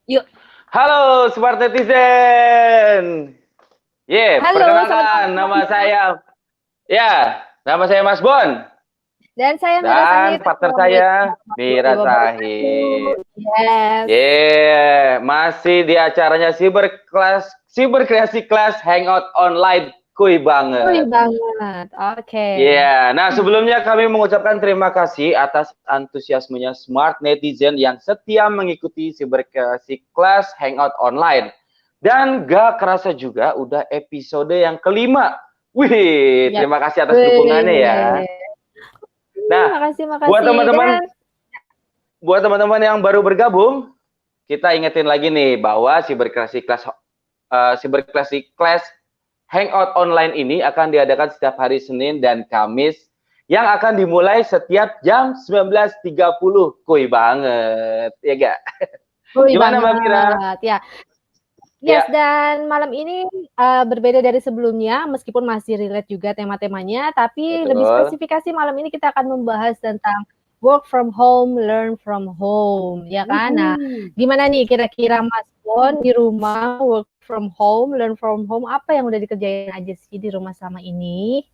Yuk. Halo Smart Netizen. Halo, selamat Perkenalkan nama malam. saya. Nama saya Mas Bon Dan saya Mira dan Sahid. partner saya Assalamualaikum Mira warahmatullahi wabarakatuh. Sahid. Yes. Masih di acaranya Siberkreasi Kelas Hangout Online. Kuy Wih banget. banget. Oke. Nah sebelumnya kami mengucapkan terima kasih atas antusiasmenya Smart Netizen yang setia mengikuti Siberkreasi Kelas Hangout Online. Dan gak kerasa juga udah episode yang kelima. Wih, Ya. terima kasih atas dukungannya ya. Wih. Nah, Makasih, buat makasih. teman-teman Dan buat teman-teman yang baru bergabung, kita ingetin lagi nih bahwa Siberkreasi Class Hangout Online ini akan diadakan setiap hari Senin dan Kamis yang akan dimulai setiap jam 19.30. Kuy banget, ya gak? wih Gimana Mbak Mira? banget. Ya. Yes, Ya, dan malam ini berbeda dari sebelumnya, meskipun masih relate juga tema-temanya, tapi lebih betul. spesifikasi malam ini kita akan membahas tentang work from home, learn from home, ya kan? Nah, gimana nih kira-kira Mas Bon di rumah work from home, learn from home, apa yang udah dikerjain aja sih di rumah selama ini?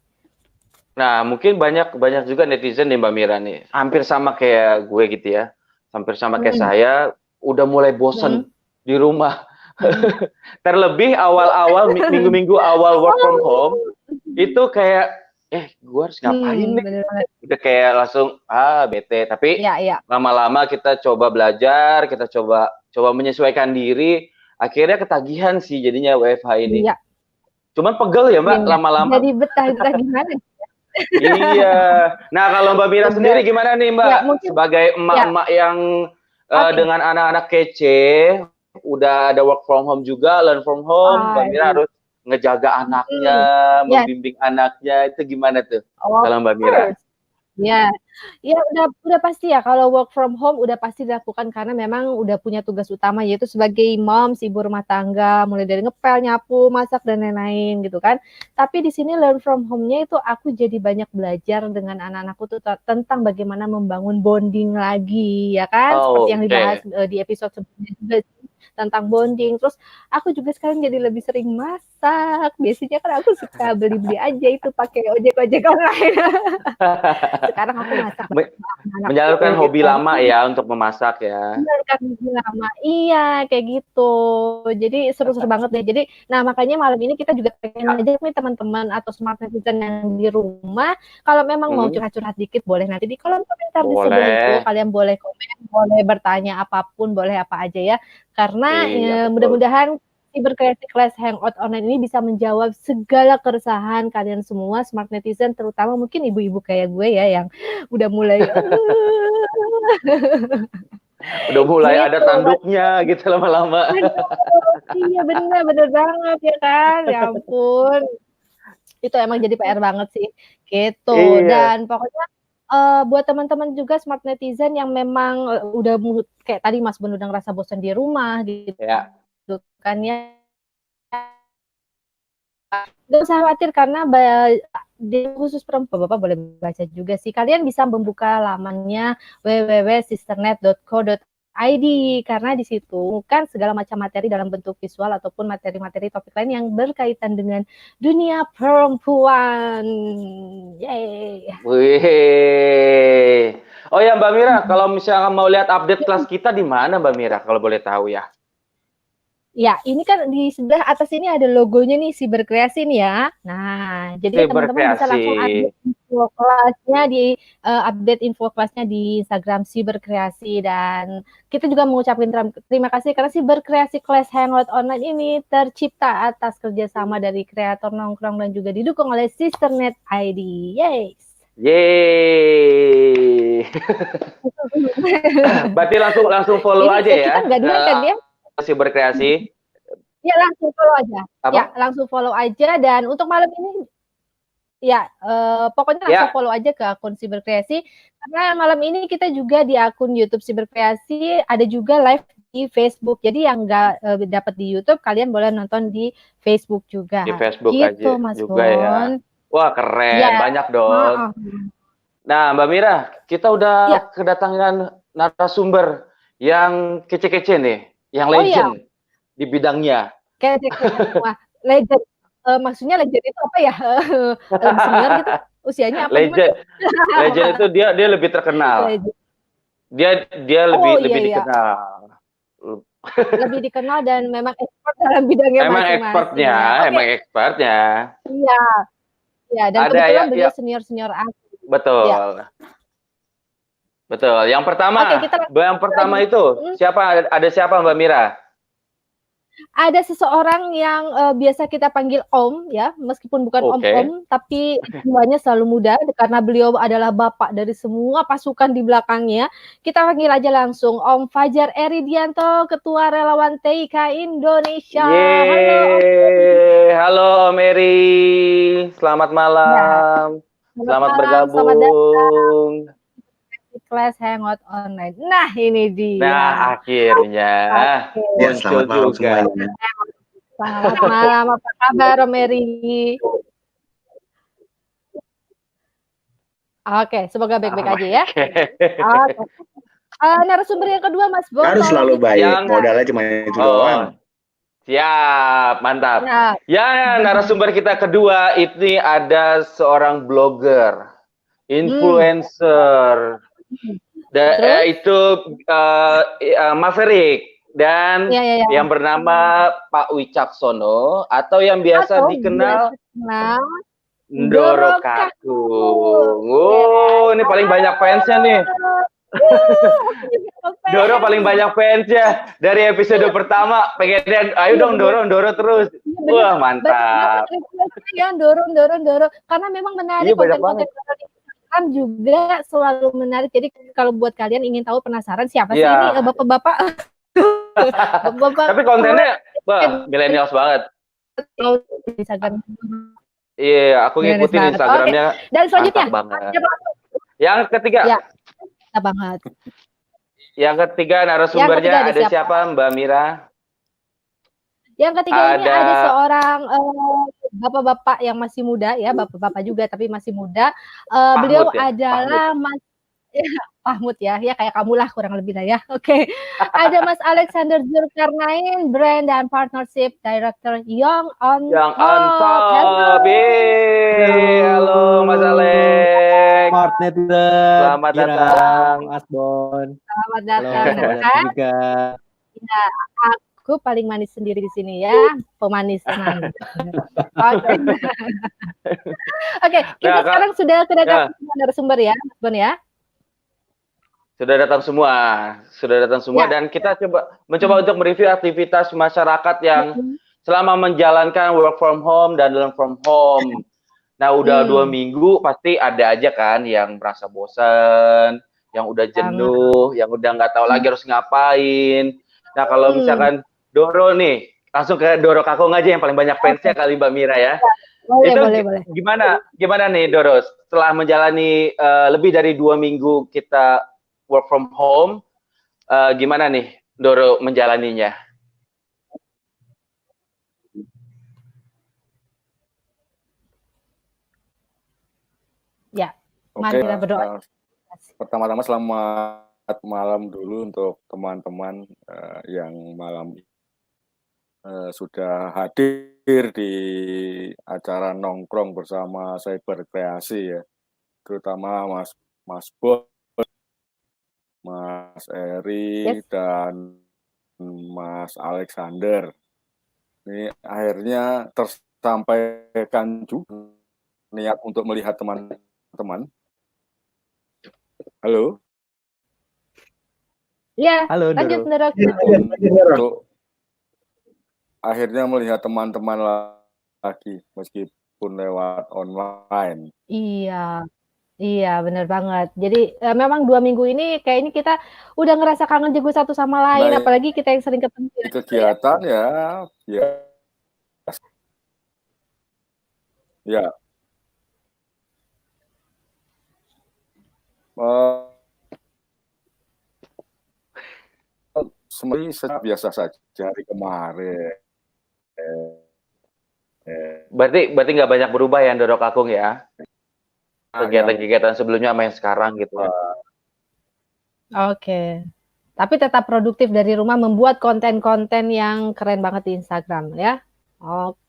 Nah, mungkin banyak banyak juga netizen nih Mbak Mira nih, hampir sama kayak gue gitu ya, hampir sama kayak Hmm. saya, udah mulai bosen Hmm. di rumah. Hmm. Terlebih awal-awal minggu-minggu awal work from home, Oh, itu kayak, gue harus ngapain nih? bener banget. Udah kayak langsung, bete. Tapi Ya, ya. lama-lama kita coba belajar, kita coba menyesuaikan diri, akhirnya ketagihan sih jadinya WFH ini. Iya, Cuman pegel ya Mbak, iya. lama-lama. Jadi betah-betah gimana? Iya. Nah, kalau Mbak Mira Bener. sendiri gimana nih Ya, Mbak? mungkin Sebagai ya. emak-emak yang Oke. dengan anak-anak kece, udah ada work from home juga, learn from home, Mbak Mira Aduh. harus ngejaga anaknya, Yes, membimbing anaknya, itu gimana tuh of kalau Mbak Mira? course. Ya, ya udah pasti ya kalau work from home udah pasti dilakukan karena memang udah punya tugas utama yaitu sebagai moms, ibu rumah tangga, mulai dari ngepel, nyapu, masak dan lain-lain gitu kan. Tapi di sini learn from home-nya itu aku jadi banyak belajar dengan anak-anakku tuh tentang bagaimana membangun bonding lagi ya kan, seperti yang dibahas Oke. di episode sebelumnya juga sih, tentang bonding. Terus aku juga sekarang jadi lebih sering masak. Biasanya kan aku suka beli-beli aja itu pakai ojek-ojek online. Sekarang aku masak bersama anakku Menyalurkan hobi gitu. lama ya untuk memasak ya. Bener kan lama. Iya, kayak gitu. Jadi seru-seru banget deh. Jadi, nah makanya malam ini kita juga pengen ngajak nih teman-teman atau smart netizen yang di rumah, kalau memang mau Hmm, curhat-curhat dikit boleh nanti di kolom komentar di sebelah itu, boleh. kalian boleh komen, boleh bertanya apapun, boleh apa aja ya. Karena Iya, betul. mudah-mudahan Siberkreasi Class Hangout Online ini bisa menjawab segala keresahan kalian semua smart netizen, terutama mungkin ibu-ibu kayak gue ya yang udah mulai Udah mulai ada gitu. tanduknya gitu lama-lama. Aduh, iya bener, bener banget ya kan, ya ampun. Itu emang jadi PR banget sih, gitu. Iya. Dan pokoknya buat teman-teman juga smart netizen yang memang udah kayak tadi Mas Bun udah ngerasa bosan di rumah Ya. gitu kan ya. Gak usah khawatir karena khusus perempuan, Bapak boleh baca juga sih. Kalian bisa membuka lamannya www.sisternet.co.id karena di situ kan segala macam materi dalam bentuk visual ataupun materi-materi topik lain yang berkaitan dengan dunia perempuan. Yeay. Wih. Oh ya Mbak Mira, kalau misalnya mau lihat update kelas kita di mana Mbak Mira kalau boleh tahu ya? Ya, ini kan di sebelah atas ini ada logonya nih Siberkreasi nih ya. Nah, jadi teman-teman bisa Berkreasi. langsung update info kelasnya di Instagram Siberkreasi dan kita juga mengucapkan terima kasih karena Siberkreasi Class Hangout Online ini tercipta atas kerjasama dari kreator nongkrong dan juga didukung oleh Sisternet ID. Yeay. Yeay. Berarti langsung follow Ini aja ya kita nggak ke duluan kan ya? Berkreasi. Ya langsung follow aja. Ya Apa? langsung follow aja dan untuk malam ini ya, pokoknya langsung Ya, follow aja ke akun Siberkreasi, karena malam ini kita juga di akun YouTube Siberkreasi, ada juga live di Facebook. Jadi yang nggak dapat di YouTube, kalian boleh nonton di Facebook di juga. Facebook Gitu, aja Mas juga ya. Bon. Wah, keren. Ya, Banyak dong. heeh. Nah, Mbak Mira, kita Ya, udah kedatangan narasumber yang kece-kece nih. yang Oh iya, legend di bidangnya. kayak semua legend. Maksudnya legend itu apa ya? Lebih senior gitu usianya apa gimana? Legend, legend itu dia lebih terkenal. Legend. Dia dia Oh lebih iya lebih iya, dikenal. lebih dikenal dan memang expert dalam bidangnya Emang masing-masing expertnya, ya. Oke, emang expertnya. iya, iya dan Ada ya, kebetulan ya beliau senior-senior aku. Iya. betul, betul. Oke, kita Yang lanjut lagi. pertama itu Mhm. siapa? Ada siapa Mbak Mira? Ada seseorang yang, biasa kita panggil Om ya, meskipun bukan Oke. om-om, tapi jiwanya selalu muda karena beliau adalah bapak dari semua pasukan di belakangnya. Kita panggil aja langsung Om Fajar Eridianto, Ketua Relawan TIK Indonesia. Halo Om Eri. Yeay, halo Om Eri, selamat Ya, malam, selamat selamat malam, selamat datang bergabung. di kelas Hangout Online. Nah, ini Nah, dia. akhirnya Oke. Ya, muncul selamat malam juga. semuanya. Selamat malam, apa kabar Om Eri? Oke, semoga baik-baik aja ya. Oke. Oke. Narasumber yang kedua Mas Bon, Harus tolong selalu baik, Yang modalnya cuma itu doang. siap, mantap. ya. Ya, narasumber kita kedua ini ada seorang blogger, influencer, Terus? itu Maverick dan Ya, ya, ya. yang bernama Pak Wicaksono atau yang biasa dikenal Ndoro Kakung. Oh, ini paling banyak fansnya nih. Doro paling banyak fansnya dari episode pertama. Pengen, ayo dong Doro terus. Wah, mantap. Ya, Doro. Karena memang menarik, Iya, banyak konten-konten di Instagram juga selalu menarik. Jadi kalau buat kalian ingin tahu penasaran siapa sih ini bapak-bapak? Bapak-bapak. Tapi kontennya milenials banget. Iya, aku ngikutin Instagramnya. Oke. Dan selanjutnya, yang ketiga. Ya, banget. Yang ketiga narasumbernya ada siapa Mbak Mira? Yang ketiga ini ada seorang bapak-bapak yang masih muda ya, bapak-bapak juga tapi masih muda. Beliau adalah Mas Mahmud ya, kayak kamu lah kurang lebih lah ya. Oke. Ada Mas Alexander Zulkarnain, Brand dan Partnership Director Young on Top. Halo Mas Alex. Smart Netizen. Selamat datang Mas Bon. Selamat datang. juga. Ya, aku paling manis sendiri di sini ya, pemanis tenang. Oke, kita sekarang sudah kedatangan narasumber ya, Mas Bon ya. Sudah datang semua, dan kita mencoba untuk mereview aktivitas masyarakat yang selama menjalankan work from home dan learn from home. Nah, udah 2 minggu pasti ada aja kan yang merasa bosan, yang udah jenuh, yang udah nggak tahu lagi harus ngapain. Nah, kalau misalkan Doro nih, langsung ke Doro Kakung aja yang paling banyak fansnya kali Mbak Mira ya. Boleh. Gimana nih Doro, setelah menjalani lebih dari 2 minggu kita work from home, gimana nih Doro menjalaninya? Ya, mari kita berdoa. Pertama-tama selamat malam dulu untuk teman-teman yang malam sudah hadir di acara nongkrong bersama Cyber Kreasi ya, terutama Mas Bon, Mas Eri, dan Mas Alexander. Ini akhirnya tersampaikan juga niat untuk melihat teman-teman. Halo. Ya, halo, lanjut Doro. Untuk akhirnya melihat teman-teman lagi meskipun lewat online. Iya, benar banget. Jadi memang 2 minggu ini kayaknya kita udah ngerasa kangen juga satu sama lain, apalagi kita yang sering ketemu. Kegiatan ya. Sebenarnya biasa saja hari kemarin. Berarti nggak banyak berubah ya Doro Kakung ya? Kegiatan-kegiatan sebelumnya sama yang sekarang gitu ya. Oke. Tapi tetap produktif dari rumah, membuat konten-konten yang keren banget di Instagram ya.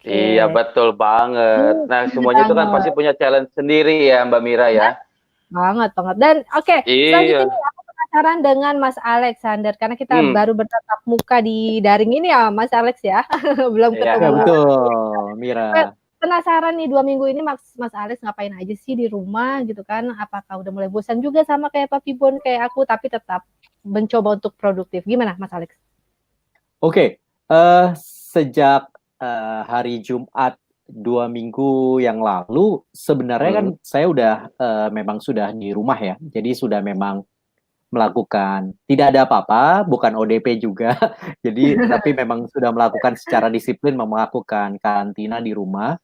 Iya, Oke. betul banget. Nah, Bener semuanya itu kan banget. pasti punya challenge sendiri ya, Mbak Mira ya. Banget banget. Dan oke, selanjutnya nih Iya. aku penasaran dengan Mas Alexander karena kita Hmm. baru bertatap muka di daring ini ya, Mas Alex ya. Belum Iya. ketemu. Ya betul, Mira. Penasaran nih 2 minggu ini Mas Alex ngapain aja sih di rumah gitu kan? Apakah udah mulai bosan juga sama kayak Papi Bon kayak aku tapi tetap mencoba untuk produktif. Gimana Mas Alex? Oke, sejak hari Jumat 2 minggu yang lalu, sebenarnya kan saya udah memang sudah di rumah ya. Jadi sudah memang melakukan tidak ada apa-apa, bukan ODP juga. Jadi tapi memang sudah melakukan secara disiplin melakukan karantina di rumah.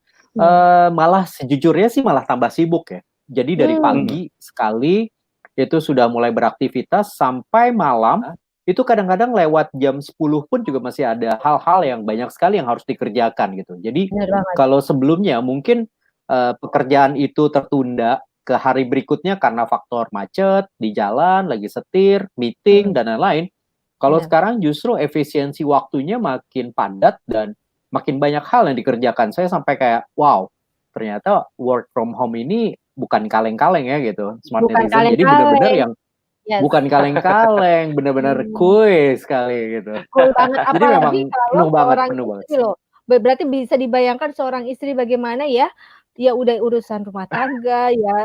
Malah sejujurnya sih malah tambah sibuk ya. Jadi dari pagi sekali itu sudah mulai beraktivitas sampai malam. Itu kadang-kadang lewat jam 10 pun juga masih ada hal-hal yang banyak sekali yang harus dikerjakan gitu. Jadi kalau sebelumnya mungkin pekerjaan itu tertunda ke hari berikutnya karena faktor macet di jalan, lagi setir, meeting dan lain-lain. Kalau sekarang justru efisiensi waktunya makin padat dan makin banyak hal yang dikerjakan. Saya sampai kayak wow, ternyata work from home ini bukan kaleng-kaleng ya gitu, Smart Netizen. Jadi benar-benar yang bukan kaleng-kaleng, benar-benar cool sekali gitu. Cool banget, Jadi memang apalagi kalau penuh seorang banget. istri loh. Berarti bisa dibayangkan seorang istri bagaimana ya, ya udah urusan rumah tangga ya.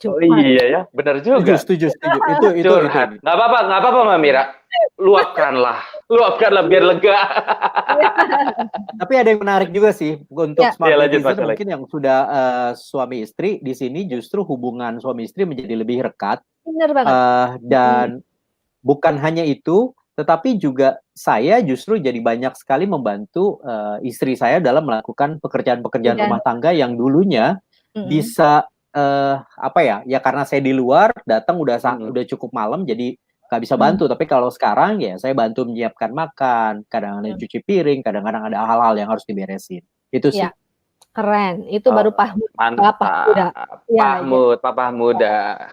Oh iya ya, benar juga. Setuju. Itu Curhat. Nggak apa-apa Mbak Mira. Luapkanlah biar lega. Tapi ada yang menarik juga sih untuk Smart Netizen Mas mungkin yang sudah suami istri di sini justru hubungan suami istri menjadi lebih rekat. Bener banget. Dan bukan hanya itu, tetapi juga saya justru jadi banyak sekali membantu istri saya dalam melakukan pekerjaan-pekerjaan rumah tangga yang dulunya bisa apa ya karena saya di luar datang udah cukup malam jadi nggak bisa bantu. Tapi kalau sekarang ya saya bantu menyiapkan makan, kadang-kadang cuci piring, kadang-kadang ada hal-hal yang harus diberesin. Itu sih. Ya, keren. Itu baru Pahmud. Mantap. Papa muda.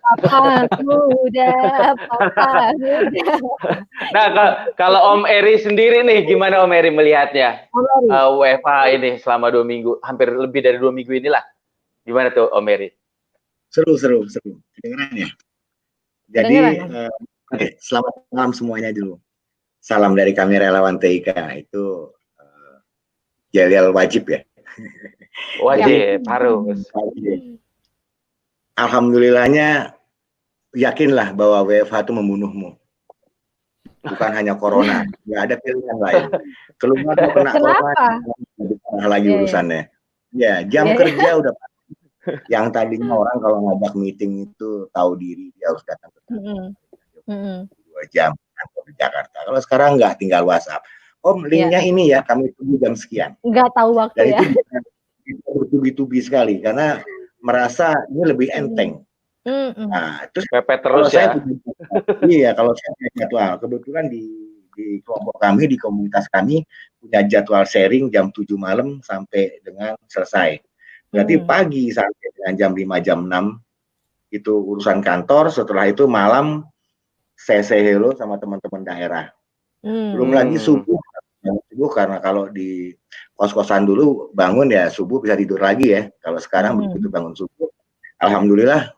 Nah, kalau Om Eri sendiri nih, gimana Om Eri melihatnya? WFH ini selama 2 minggu, hampir lebih dari 2 minggu inilah. Gimana tuh Om Eri? Seru. Kedengeran ya? Jadi, selamat malam semuanya dulu. Salam dari kami relawan TIK. Itu yel-yel wajib ya. Wajib, harus. Alhamdulillahnya, yakinlah bahwa WFH itu membunuhmu. Bukan hanya corona, nggak ada pilihan lain. Keluar kena corona, lagi urusannya. Ya, jam kerja udah yang tadinya orang kalau ngajak meeting itu tahu diri dia harus datang ke kantor 2 jam kantor di Jakarta. Kalau sekarang nggak, tinggal WhatsApp. Om, linknya ini ya, kami tunggu jam sekian. Nggak tahu waktu ya. Itu bertubi-tubi sekali karena merasa ini lebih enteng. Nah, terus pepet terus ya. Iya, kalau saya punya jadwal, kebetulan di kelompok kami, di komunitas kami punya jadwal sharing jam 7 malam sampai dengan selesai. Berarti pagi sampai dengan jam 5, jam 6 itu urusan kantor, setelah itu malam saya say hello sama teman-teman daerah. Belum lagi subuh karena kalau di kos-kosan dulu bangun ya subuh bisa tidur lagi ya. Kalau sekarang begitu bangun subuh, alhamdulillah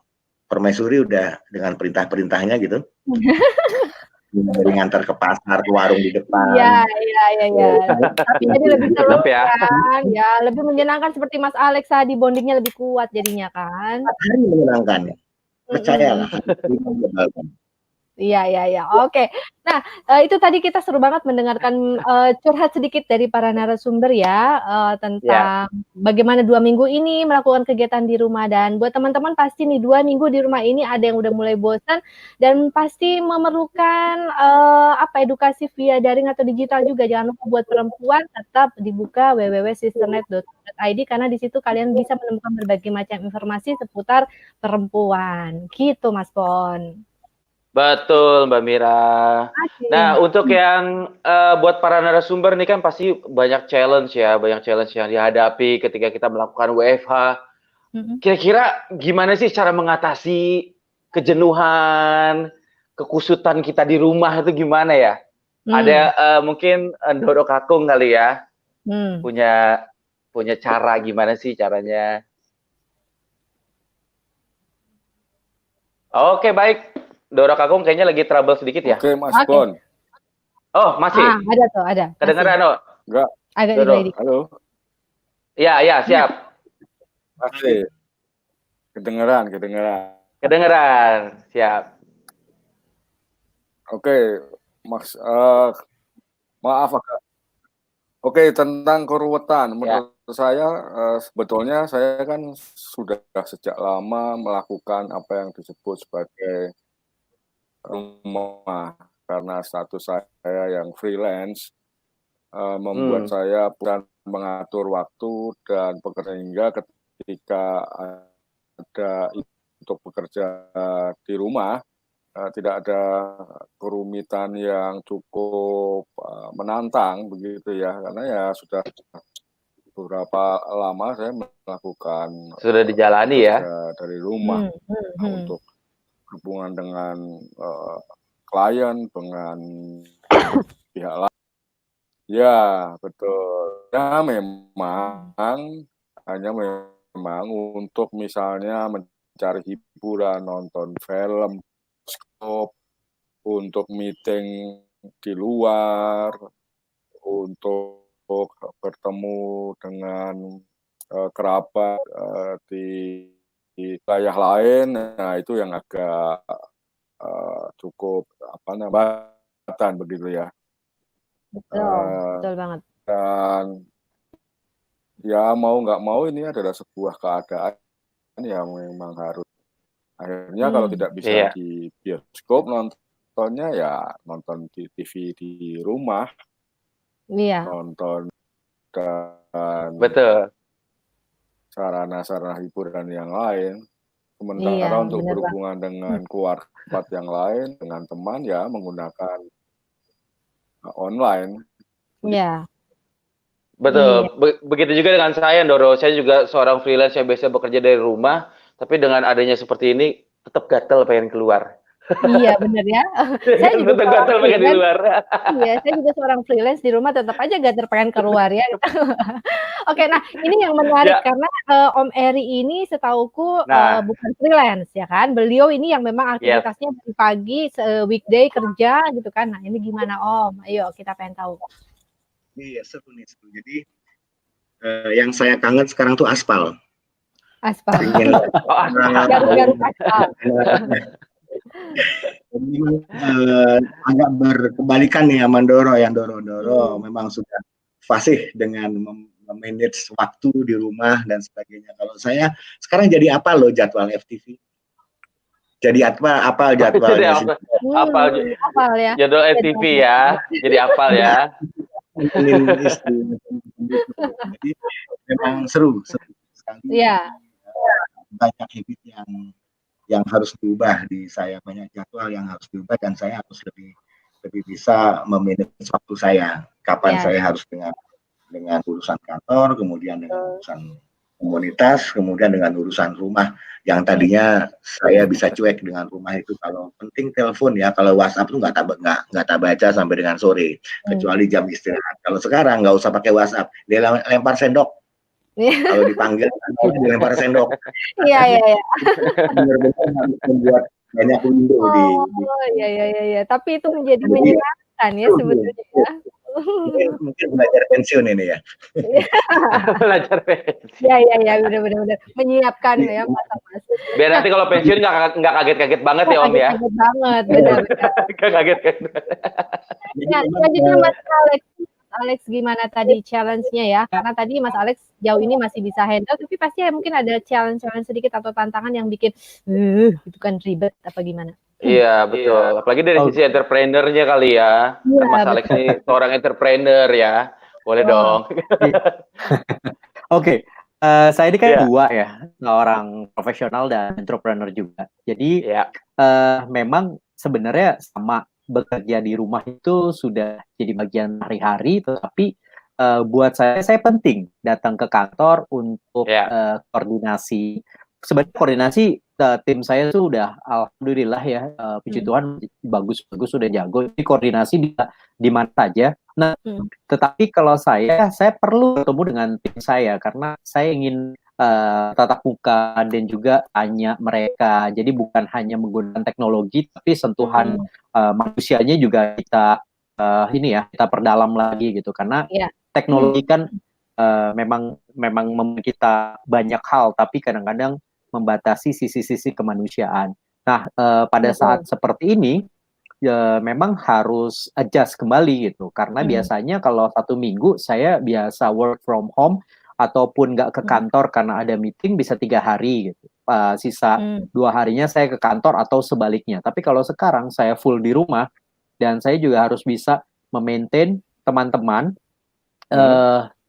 permaisuri udah dengan perintah-perintahnya gitu. Dari ngantar ke pasar, ke warung di depan. Iya. Tapi jadi lebih seru kan, ya lebih menyenangkan seperti Mas Alex tadi, bondingnya lebih kuat jadinya kan. Hari menyenangkan, percayalah. Iya. Oke. Nah, itu tadi kita seru banget mendengarkan curhat sedikit dari para narasumber ya tentang bagaimana 2 minggu ini melakukan kegiatan di rumah. Dan buat teman-teman pasti nih 2 minggu di rumah ini ada yang udah mulai bosan dan pasti memerlukan edukasi via daring atau digital juga. Jangan lupa buat perempuan tetap dibuka www.sisternet.id karena di situ kalian bisa menemukan berbagai macam informasi seputar perempuan. Gitu Mas Bon. Betul Mbak Mira. Nah, untuk yang buat para narasumber nih kan pasti banyak challenge yang dihadapi ketika kita melakukan WFH. Kira-kira gimana sih cara mengatasi kejenuhan, kekusutan kita di rumah itu gimana ya? Ada mungkin Doro Kakung kali ya, punya cara gimana sih caranya? Oke, baik. Doro Kakung kayaknya lagi trouble sedikit ya. Oke, Mas Bon. Oh, masih. Ada tuh, ada. Kedengeran, Oh? Enggak. Agak Doro. delay. Halo. Iya, siap. Masih. Kedengeran. Siap. Oke, Mas, maaf agak. Oke, tentang keruwetan. Menurut saya, sebetulnya saya kan sudah sejak lama melakukan apa yang disebut sebagai rumah. Karena status saya yang freelance, membuat saya bukan mengatur waktu dan bekerja hingga ketika ada untuk bekerja di rumah, tidak ada kerumitan yang cukup menantang begitu ya, karena ya sudah beberapa lama saya melakukan sudah dijalani ya dari rumah. Untuk hubungan dengan klien, dengan pihak lain. Ya, betul. Ya, memang hanya memang untuk misalnya mencari hiburan, nonton film, untuk meeting di luar, untuk bertemu dengan kerabat di wilayah lain, nah itu yang agak cukup batan begitu ya. Betul banget. Dan ya mau nggak mau ini adalah sebuah keadaan yang memang harus. Akhirnya kalau tidak bisa di bioskop, nontonnya ya nonton di TV di rumah. Iya. Nonton dan betul. sarana-sarana hiburan yang lain. Sementara untuk berhubungan dengan keluarga yang lain, dengan teman ya menggunakan online. Iya. Betul. Begitu juga dengan saya, Doro. Saya juga seorang freelance yang biasa bekerja dari rumah, tapi dengan adanya seperti ini tetap gatel pengen keluar. Iya, benar ya. Saya juga tetap gatel pengen di luar. Iya, saya juga seorang freelance di rumah tetap aja gatel pengen keluar ya. Oke, nah ini yang menarik karena Om Eri ini setauku bukan freelance ya kan. Beliau ini yang memang aktivitasnya dari pagi weekday kerja gitu kan. Nah, ini gimana Om? Ayo kita pengen tahu. Iya, seru nih. Jadi yang saya kangen sekarang tuh aspal. Garuk-garuk aspal. Agak berkebalikan nih sama Doro, yang Doro memang sudah fasih dengan memanage waktu di rumah dan sebagainya. Kalau saya sekarang jadi apa loh jadwal FTV? Jadi apa jadwalnya? Apal ya. Jadwal FTV ya. Jadi apal ya. Jadi memang seru sekali. Iya. Banyak habit yang harus diubah di saya, banyak jadwal yang harus diubah dan saya harus lebih bisa memanage waktu saya. Kapan saya harus dengan urusan kantor, kemudian dengan urusan komunitas, kemudian dengan urusan rumah yang tadinya saya bisa cuek dengan rumah itu. Kalau penting telepon ya, kalau WhatsApp tuh nggak tak baca sampai dengan sore, kecuali jam istirahat. Kalau sekarang nggak usah pakai WhatsApp, dia lempar sendok. Kalau dipanggil dilempar sendok. Iya. Benar-benar harus membuat banyak window di. Iya. Tapi itu menjadi menyenangkan ya sebetulnya ya. Mungkin belajar pensiun ini ya. Belajar pensiun. Iya, benar. Menyiapkan ya Mas. Biar nanti kalau pensiun nggak kaget-kaget banget ya Om ya. Kaget banget, benar. Nggak kaget-kaget. Nah, selanjutnya Mas Alex gimana tadi challenge-nya ya? Karena tadi Mas Alex jauh ini masih bisa handle, tapi pasti mungkin ada challenge sedikit atau tantangan yang bikin itu kan ribet apa gimana? Iya, betul. Apalagi dari sisi entrepreneur-nya kali ya. Kan Mas Alex ini seorang entrepreneur ya. Boleh dong. Oke. Saya ini kan dua ya, seorang profesional dan entrepreneur juga. Jadi memang sebenarnya sama bekerja di rumah itu sudah jadi bagian hari-hari, tetapi buat saya penting datang ke kantor untuk koordinasi. Sebenarnya koordinasi tim saya tuh udah alhamdulillah ya, puji Tuhan bagus-bagus, sudah jago. Jadi koordinasi bisa di mana saja. Nah, tetapi kalau saya perlu ketemu dengan tim saya karena saya ingin tatap muka dan juga tanya mereka. Jadi bukan hanya menggunakan teknologi, tapi sentuhan manusianya juga kita kita perdalam lagi gitu. Karena teknologi kan memang memberi kita banyak hal, tapi kadang-kadang membatasi sisi-sisi kemanusiaan. Nah, pada saat seperti ini, memang harus adjust kembali gitu. Karena biasanya kalau 1 minggu saya biasa work from home ataupun nggak ke kantor karena ada meeting bisa 3 hari gitu. Sisa 2 harinya saya ke kantor atau sebaliknya. Tapi kalau sekarang saya full di rumah dan saya juga harus bisa memaintain teman-teman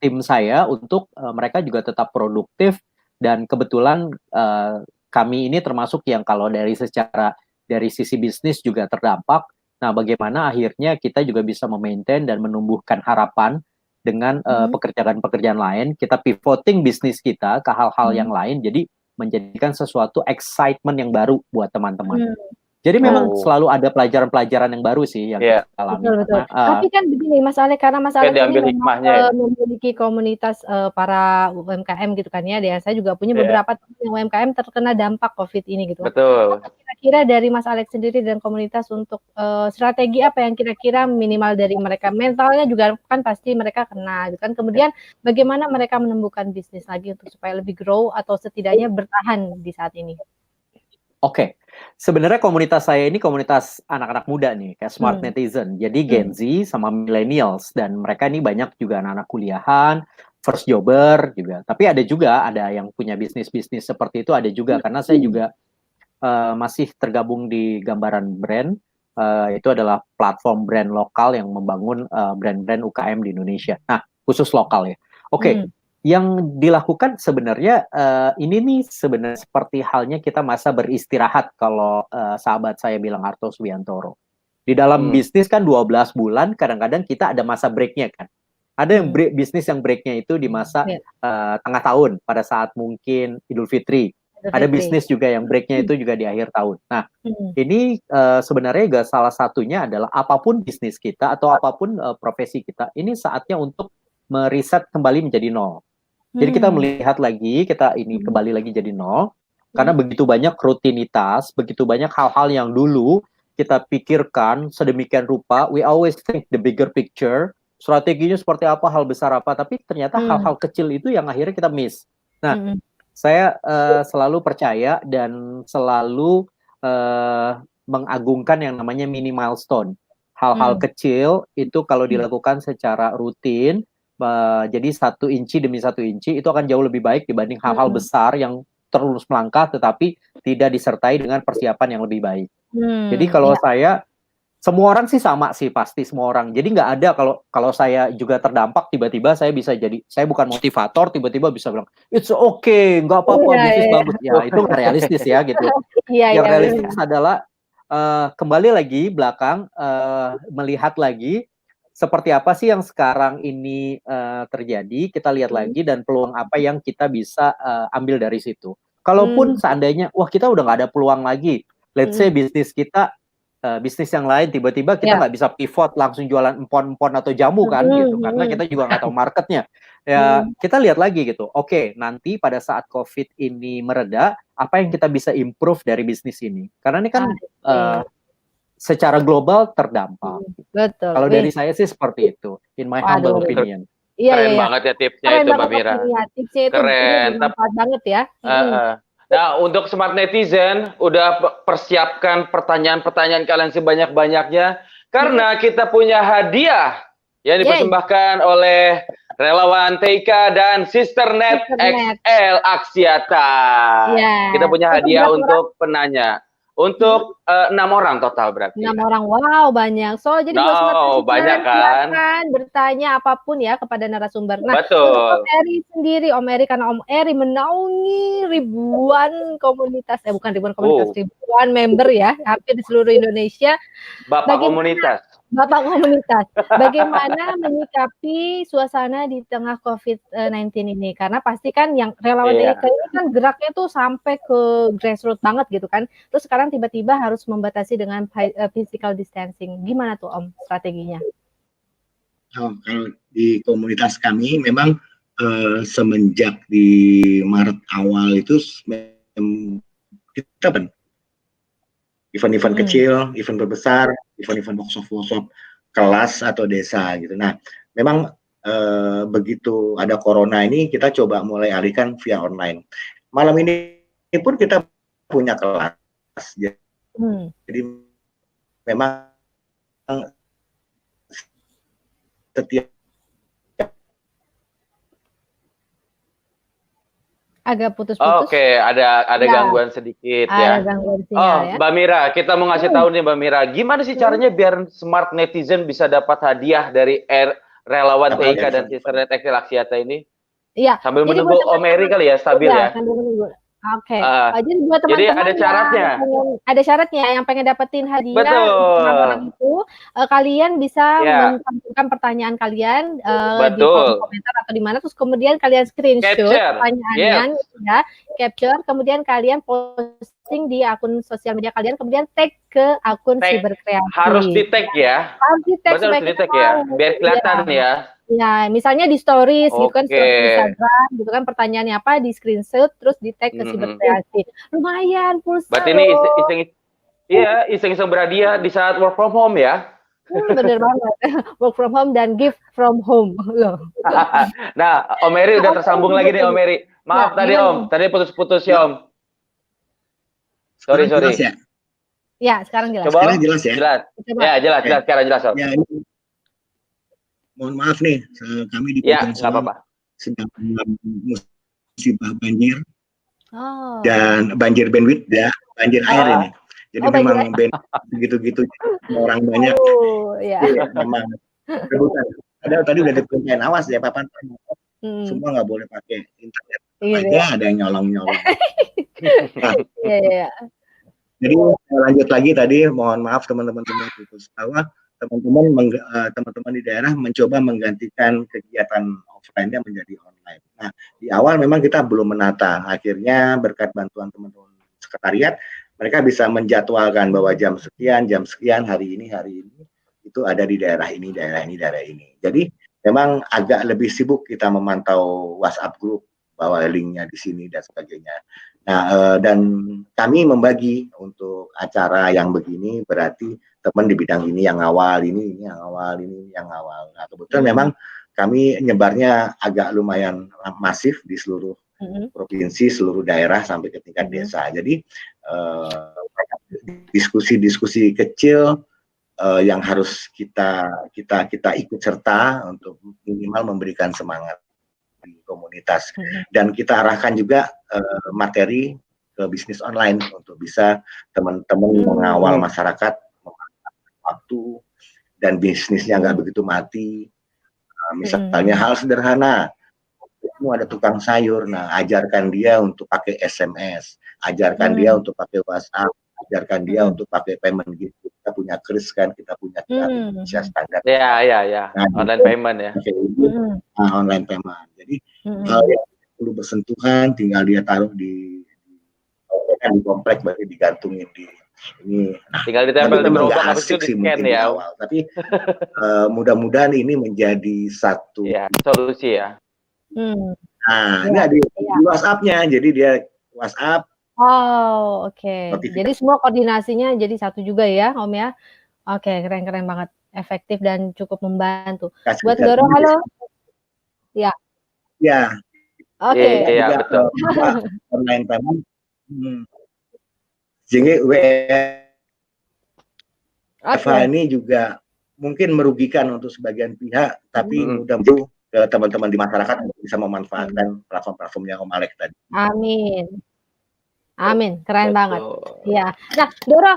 tim saya untuk mereka juga tetap produktif dan kebetulan kami ini termasuk yang kalau dari sisi bisnis juga terdampak. Nah, bagaimana akhirnya kita juga bisa memaintain dan menumbuhkan harapan dengan pekerjaan-pekerjaan lain, kita pivoting bisnis kita ke hal-hal yang lain, jadi menjadikan sesuatu excitement yang baru buat teman-teman. Jadi memang selalu ada pelajaran-pelajaran yang baru sih yang kita alami. Betul. Tapi kan begini, Mas Alex, karena Mas Alex ini memiliki komunitas para UMKM gitu kan ya. Dan saya juga punya beberapa teman yang UMKM terkena dampak COVID ini gitu. Betul. Kira-kira dari Mas Alex sendiri dan komunitas untuk strategi apa yang kira-kira minimal dari mereka? Mentalnya juga kan pasti mereka kena gitu kan. Kemudian bagaimana mereka menumbuhkan bisnis lagi untuk supaya lebih grow atau setidaknya bertahan di saat ini? Oke. Sebenarnya komunitas saya ini komunitas anak-anak muda nih, kayak Smart Netizen. Jadi Gen Z sama millennials dan mereka ini banyak juga anak-anak kuliahan, first jobber juga. Tapi ada yang punya bisnis-bisnis seperti itu ada juga karena saya juga masih tergabung di Gambaran Brand. Itu adalah platform brand lokal yang membangun brand-brand UKM di Indonesia. Nah, khusus lokal ya. Oke. Yang dilakukan sebenarnya ini nih sebenarnya seperti halnya kita masa beristirahat kalau sahabat saya bilang Arto Subiantoro. Di dalam bisnis kan 12 bulan kadang-kadang kita ada masa breaknya kan. Ada yang bisnis yang breaknya itu di masa tengah tahun pada saat mungkin Idul Fitri. Ada bisnis juga yang breaknya itu juga di akhir tahun. Nah, ini sebenarnya juga salah satunya adalah apapun bisnis kita atau apapun profesi kita, ini saatnya untuk meriset kembali menjadi nol. Jadi kita melihat lagi, kita ini kembali lagi jadi nol, karena begitu banyak rutinitas, begitu banyak hal-hal yang dulu kita pikirkan sedemikian rupa, we always think the bigger picture, strateginya seperti apa, hal besar apa, tapi ternyata hal-hal kecil itu yang akhirnya kita miss. Nah, saya selalu percaya dan selalu mengagungkan yang namanya mini milestone. Hal-hal kecil itu kalau dilakukan secara rutin, jadi 1 inci demi 1 inci itu akan jauh lebih baik dibanding hal-hal besar yang terus melangkah tetapi tidak disertai dengan persiapan yang lebih baik. Jadi kalau saya, semua orang sih sama sih pasti semua orang. Jadi nggak ada kalau saya juga terdampak tiba-tiba saya bisa jadi, saya bukan motivator tiba-tiba bisa bilang it's okay, nggak apa-apa, bisnis bagus. Ya itu nggak realistis ya gitu. Yang realistis adalah kembali lagi belakang, melihat lagi seperti apa sih yang sekarang ini terjadi, kita lihat lagi dan peluang apa yang kita bisa ambil dari situ. Kalaupun seandainya, wah kita udah nggak ada peluang lagi, let's say bisnis kita, bisnis yang lain tiba-tiba kita nggak bisa pivot langsung jualan empon-empon atau jamu kan gitu, karena kita juga nggak tahu marketnya. Ya kita lihat lagi gitu, oke nanti pada saat COVID ini mereda, apa yang kita bisa improve dari bisnis ini? Karena ini kan secara global terdampak. Betul. Kalau dari saya sih seperti itu, in my humble opinion. Keren banget ya tipsnya itu, Mbak Mira. Tipsnya itu keren. Bermanfaat banget ya. Nah, untuk Smart Netizen, udah persiapkan pertanyaan-pertanyaan kalian sebanyak-banyaknya, karena kita punya hadiah yang dipersembahkan oleh relawan TK dan Sisternet XL Aksiata. Kita punya hadiah untuk penanya. Untuk 6 orang total berarti. 6 orang, wow banyak. So jadi banyak kan. Silakan bertanya apapun ya kepada narasumber. Nah, betul. Untuk Om Eri sendiri, Om Eri karena Om Eri menaungi ribuan komunitas, ribuan member ya, hampir di seluruh Indonesia. Bapak komunitas. Bapak komunitas, bagaimana menyikapi suasana di tengah COVID-19 ini? Karena pasti kan yang relawan Iya. TIK ini kan geraknya tuh sampai ke grassroots banget gitu kan. Terus sekarang tiba-tiba harus membatasi dengan physical distancing. Gimana tuh Om strateginya? Kalau di komunitas kami memang semenjak di Maret awal itu kita event-event kecil, event berbesar, event-event workshop kelas atau desa gitu. Nah, memang begitu ada corona ini kita coba mulai alihkan via online. Malam ini pun kita punya kelas. Jadi memang setiap agak putus-putus. Oke, ada gangguan sedikit ya. Ada gangguan sinyal ya. Mbak Mira, kita mau ngasih tahu nih Mbak Mira, gimana sih caranya biar smart netizen bisa dapat hadiah dari relawan TIK dan Sisternet Tekstil Aksiata ini? Iya. Sambil menunggu Om Eri kali ya, stabil ya. Sambil menunggu. Oke. Jadi buat teman-teman jadi ada syaratnya. Ada syaratnya yang pengen dapetin hadiah. Betul. Itu kalian bisa mencantumkan pertanyaan kalian di kolom komentar atau di mana, terus kemudian kalian screenshot pertanyaannya, ya, capture, kemudian kalian posting di akun sosial media kalian, kemudian tag ke akun Siberkreasi. Harus di tag ya. Harus di tag. Betul, harus di tag ya, biar kelihatan ya. Ya, misalnya di stories gitu kan, stories Instagram gitu kan, pertanyaannya apa, di screenshot terus di tag ke Siberkreasi. Lumayan pulsa. Berarti ini iseng-iseng berhadiah di saat work from home ya. Bener banget. Work from home dan gift from home loh. Nah, Om Eri udah tersambung lagi nih Om Eri. Maaf tadi Om, tadi putus-putus ya Om. Sorry. Jelas ya? Ya, sekarang jelas. Coba sekarang jelas ya? Jelas. Ya, jelas. Sekarang jelas Om. Ya, ini mohon maaf nih, kami di Padang sedang musibah banjir dan banjir bandwidth ya, banjir air ini. Jadi memang begitu-gitu orang banyak. Memang rebutan. Tadi udah diperintahin, awas ya papan. Semua nggak boleh pakai internet. Ada yang nyolong-nyolong. Jadi lanjut lagi tadi, mohon maaf teman-teman putus bahwa teman-teman di daerah mencoba menggantikan kegiatan offline-nya menjadi online. Nah, di awal memang kita belum menata. Akhirnya berkat bantuan teman-teman sekretariat, mereka bisa menjadwalkan bahwa jam sekian hari ini itu ada di daerah ini. Jadi memang agak lebih sibuk kita memantau WhatsApp group bahwa linknya di sini dan sebagainya. Nah, dan kami membagi untuk acara yang begini berarti teman di bidang ini yang awal, ini yang awal. Nah, kebetulan memang kami nyebarnya agak lumayan masif di seluruh provinsi, seluruh daerah sampai ke tingkat desa. Jadi diskusi-diskusi kecil yang harus kita ikut serta untuk minimal memberikan semangat di komunitas. Dan kita arahkan juga materi ke bisnis online untuk bisa teman-teman mengawal masyarakat waktu dan bisnisnya nggak begitu mati. Misalnya hal sederhana, ada tukang sayur, nah ajarkan dia untuk pakai SMS, ajarkan dia untuk pakai WhatsApp, ajarkan dia untuk pakai payment gitu. Kita punya kris kan, kita punya Indonesia standar. Ya. Nah, online payment ya. Online payment. Jadi hal yang perlu bersentuhan, tinggal dia taruh di komplek, berarti digantungin di ini. Nah, tinggal ditempel di gerobak habis itu di scan ya. Awal. Tapi mudah-mudahan ini menjadi satu solusi ya. Nah, ini ada di WhatsApp-nya, jadi dia WhatsApp. Oh, oke. Jadi semua koordinasinya jadi satu juga ya, Om ya. Oke, keren banget, efektif dan cukup membantu. Buat Doro, halo. Ya. Oke. Iya, betul. Online payment. Jadi WFH ini juga mungkin merugikan untuk sebagian pihak, tapi mudah-mudahan ke teman-teman di masyarakat bisa memanfaatkan platform-platformnya Om Alex tadi. Amin, keren banget. Ya. Nah, Doro,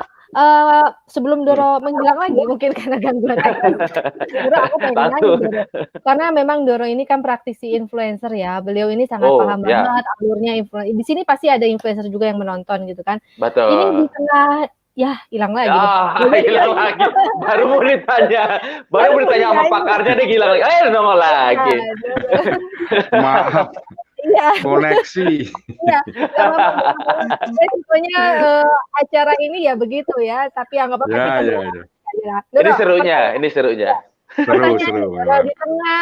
sebelum Doro menghilang lagi mungkin karena gangguan teknis. Doro, aku pengen nanya Doro. Karena memang Doro ini kan praktisi influencer ya. Beliau ini sangat paham banget alurnya influencer. Di sini pasti ada influencer juga yang menonton gitu kan. Betul. Ini di tengah Ya, hilang lagi deh. Ah, hilang lagi. Baru mau ditanya sama pakarnya deh hilang lagi. Nongol lagi. Maaf, Iya. koneksi. Iya, pokoknya acara ini ya begitu ya, tapi nggak apa-apa kita Ya. Ini serunya. Seru. di tengah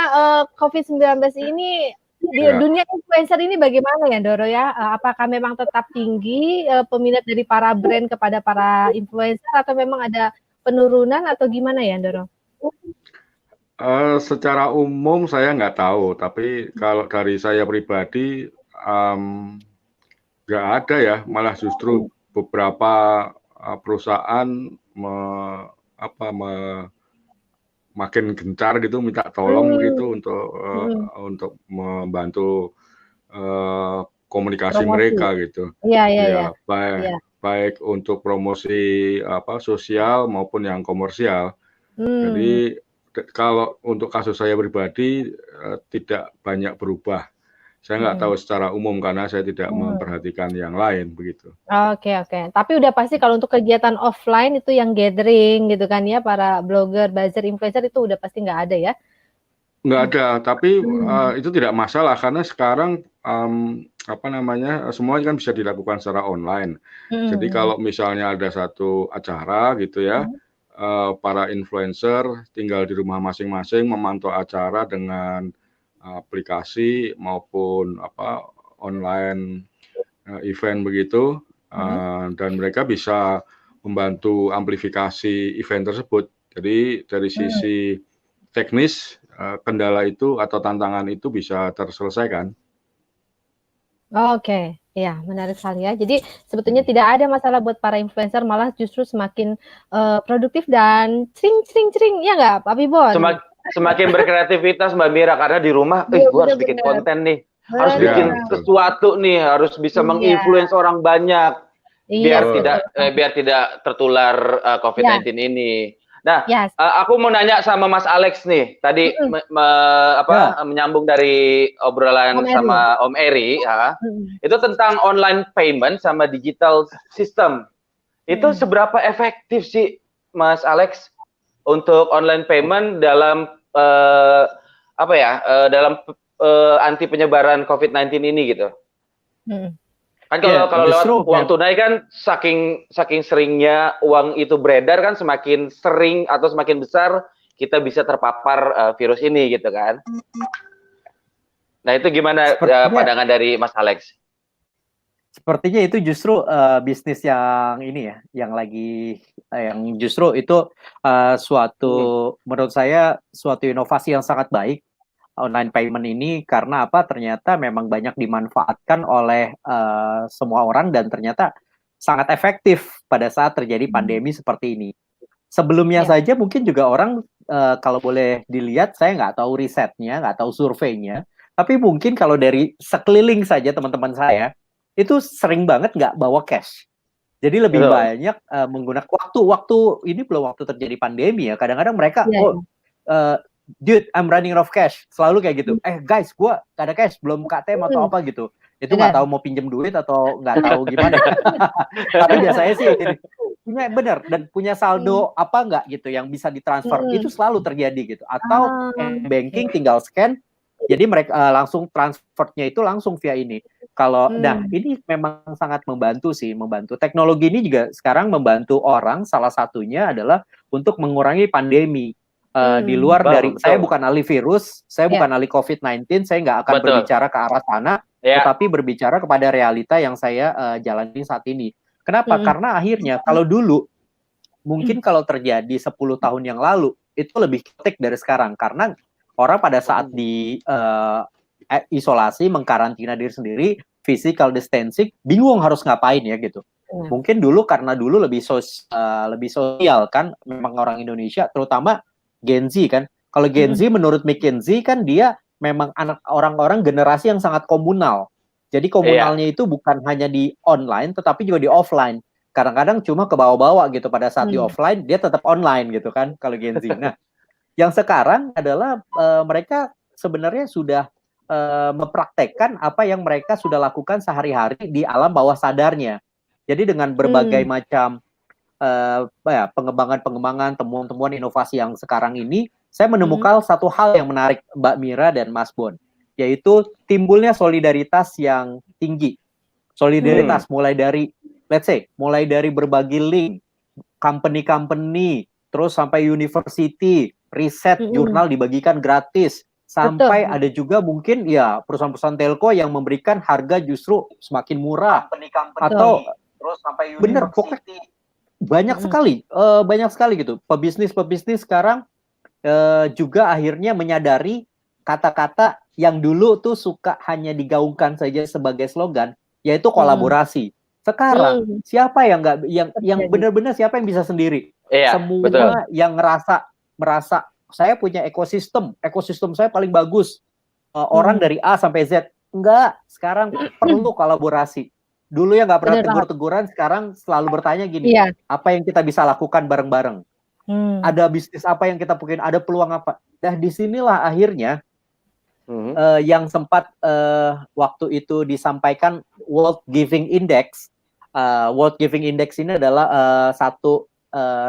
COVID-19 ini di dunia influencer ini bagaimana ya Doro ya? Apakah memang tetap tinggi peminat dari para brand kepada para influencer atau memang ada penurunan atau gimana ya Doro? Secara umum saya nggak tahu, tapi kalau dari saya pribadi nggak ada ya, malah justru beberapa perusahaan makin gencar gitu minta tolong gitu untuk membantu komunikasi Promosi. mereka gitu. Iya. Baik untuk promosi sosial maupun yang komersial. Jadi kalau untuk kasus saya pribadi tidak banyak berubah. Saya nggak tahu secara umum karena saya tidak memperhatikan yang lain begitu. Oke. Tapi udah pasti kalau untuk kegiatan offline itu yang gathering gitu kan ya, para blogger, buzzer, influencer itu udah pasti nggak ada ya? Nggak ada, tapi itu tidak masalah karena sekarang semuanya kan bisa dilakukan secara online. Jadi kalau misalnya ada satu acara gitu ya, para influencer tinggal di rumah masing-masing memantau acara dengan aplikasi maupun online event begitu, dan mereka bisa membantu amplifikasi event tersebut. Jadi dari sisi teknis kendala itu atau tantangan itu bisa terselesaikan. Oke, ya menarik sekali ya. Jadi sebetulnya tidak ada masalah buat para influencer, malah justru semakin produktif dan cring ya nggak, Pak Bibon? Semakin berkreativitas Mbak Mira karena di rumah, gue harus bikin konten nih, harus bikin sesuatu nih, harus bisa menginfluence orang banyak biar tidak tertular COVID-19 ini. Nah, aku mau nanya sama Mas Alex nih, tadi menyambung dari obrolan sama Om Eri, itu tentang online payment sama digital system. Itu seberapa efektif sih, Mas Alex, untuk online payment dalam dalam anti penyebaran COVID-19 ini gitu? Kan kalau lewat uang tunai kan saking seringnya uang itu beredar kan semakin sering atau semakin besar kita bisa terpapar virus ini gitu kan. Nah itu gimana pandangan dari Mas Alex? Sepertinya itu justru bisnis yang ini ya, yang justru itu menurut saya suatu inovasi yang sangat baik online payment ini, karena apa? Ternyata memang banyak dimanfaatkan oleh semua orang dan ternyata sangat efektif pada saat terjadi pandemi seperti ini. Sebelumnya saja mungkin juga orang kalau boleh dilihat, saya nggak tahu risetnya, nggak tahu surveinya, tapi mungkin kalau dari sekeliling saja teman-teman saya itu sering banget nggak bawa cash. Jadi lebih banyak menggunakan waktu ini belum waktu terjadi pandemi ya. Kadang-kadang mereka dude, I'm running out of cash. Selalu kayak gitu. Guys, gue gak ada cash, belum KTM atau apa gitu. Itu nggak tahu mau pinjem duit atau nggak tahu gimana. Tapi biasanya sih punya saldo apa nggak gitu yang bisa ditransfer. Itu selalu terjadi gitu. Atau banking tinggal scan. Jadi mereka langsung transfernya itu langsung via ini. Nah ini memang sangat membantu. Teknologi ini juga sekarang membantu orang. Salah satunya adalah untuk mengurangi pandemi. Di luar dari saya bukan ahli virus, saya bukan ahli COVID-19, saya nggak akan berbicara ke arah sana, tetapi berbicara kepada realita yang saya jalani saat ini. Kenapa? Karena akhirnya kalau dulu mungkin kalau terjadi 10 tahun yang lalu itu lebih ketik dari sekarang, karena orang pada saat di isolasi, mengkarantina diri sendiri, physical distancing, bingung harus ngapain ya gitu. Mungkin dulu karena dulu lebih sosial kan, memang orang Indonesia, terutama Gen Z kan. Kalau Gen Z menurut McKinsey kan dia memang anak orang-orang generasi yang sangat komunal. Jadi komunalnya itu bukan hanya di online, tetapi juga di offline. Kadang-kadang cuma ke bawah-bawah gitu, pada saat di offline dia tetap online gitu kan kalau Gen Z. Nah, yang sekarang adalah mereka sebenarnya sudah mempraktekkan apa yang mereka sudah lakukan sehari-hari di alam bawah sadarnya. Jadi dengan berbagai macam pengembangan-pengembangan, temuan-temuan inovasi yang sekarang ini, saya menemukan satu hal yang menarik Mbak Mira dan Mas Bon, yaitu timbulnya solidaritas yang tinggi. Solidaritas mulai dari, let's say, mulai dari berbagi link, company-company, terus sampai university, riset, jurnal dibagikan gratis, sampai ada juga mungkin ya perusahaan-perusahaan telco yang memberikan harga justru semakin murah, atau terus sampai bener, pokoknya banyak sekali gitu. Pebisnis sekarang juga akhirnya menyadari kata-kata yang dulu tuh suka hanya digaungkan saja sebagai slogan, yaitu kolaborasi. Sekarang siapa yang nggak yang benar-benar siapa yang bisa sendiri? Semua betul. Yang merasa saya punya ekosistem saya paling bagus. Orang dari A sampai Z. Enggak, sekarang perlu kolaborasi. Dulu ya nggak pernah tegur-teguran, sekarang selalu bertanya gini, apa yang kita bisa lakukan bareng-bareng? Ada bisnis apa yang kita punya, ada peluang apa? Nah, disinilah akhirnya yang sempat waktu itu disampaikan World Giving Index. World Giving Index ini adalah satu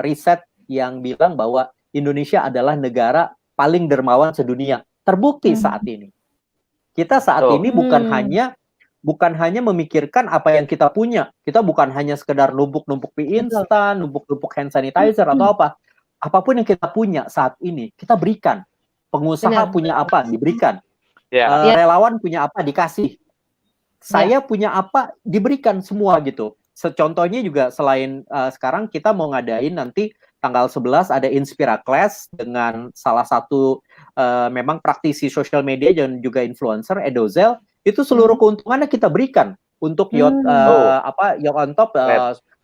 riset yang bilang bahwa Indonesia adalah negara paling dermawan sedunia. Terbukti saat ini. Kita saat ini bukan hanya memikirkan apa yang kita punya. Kita bukan hanya sekedar numpuk-numpuk mie instan, numpuk-numpuk hand sanitizer atau apa. Apapun yang kita punya saat ini, kita berikan. Pengusaha punya apa, diberikan. Relawan punya apa, dikasih. Saya punya apa, diberikan semua gitu. Contohnya juga selain sekarang kita mau ngadain nanti tanggal 11 ada Inspira Class dengan salah satu memang praktisi sosial media dan juga influencer, Edozel. Itu seluruh keuntungannya kita berikan untuk yacht on top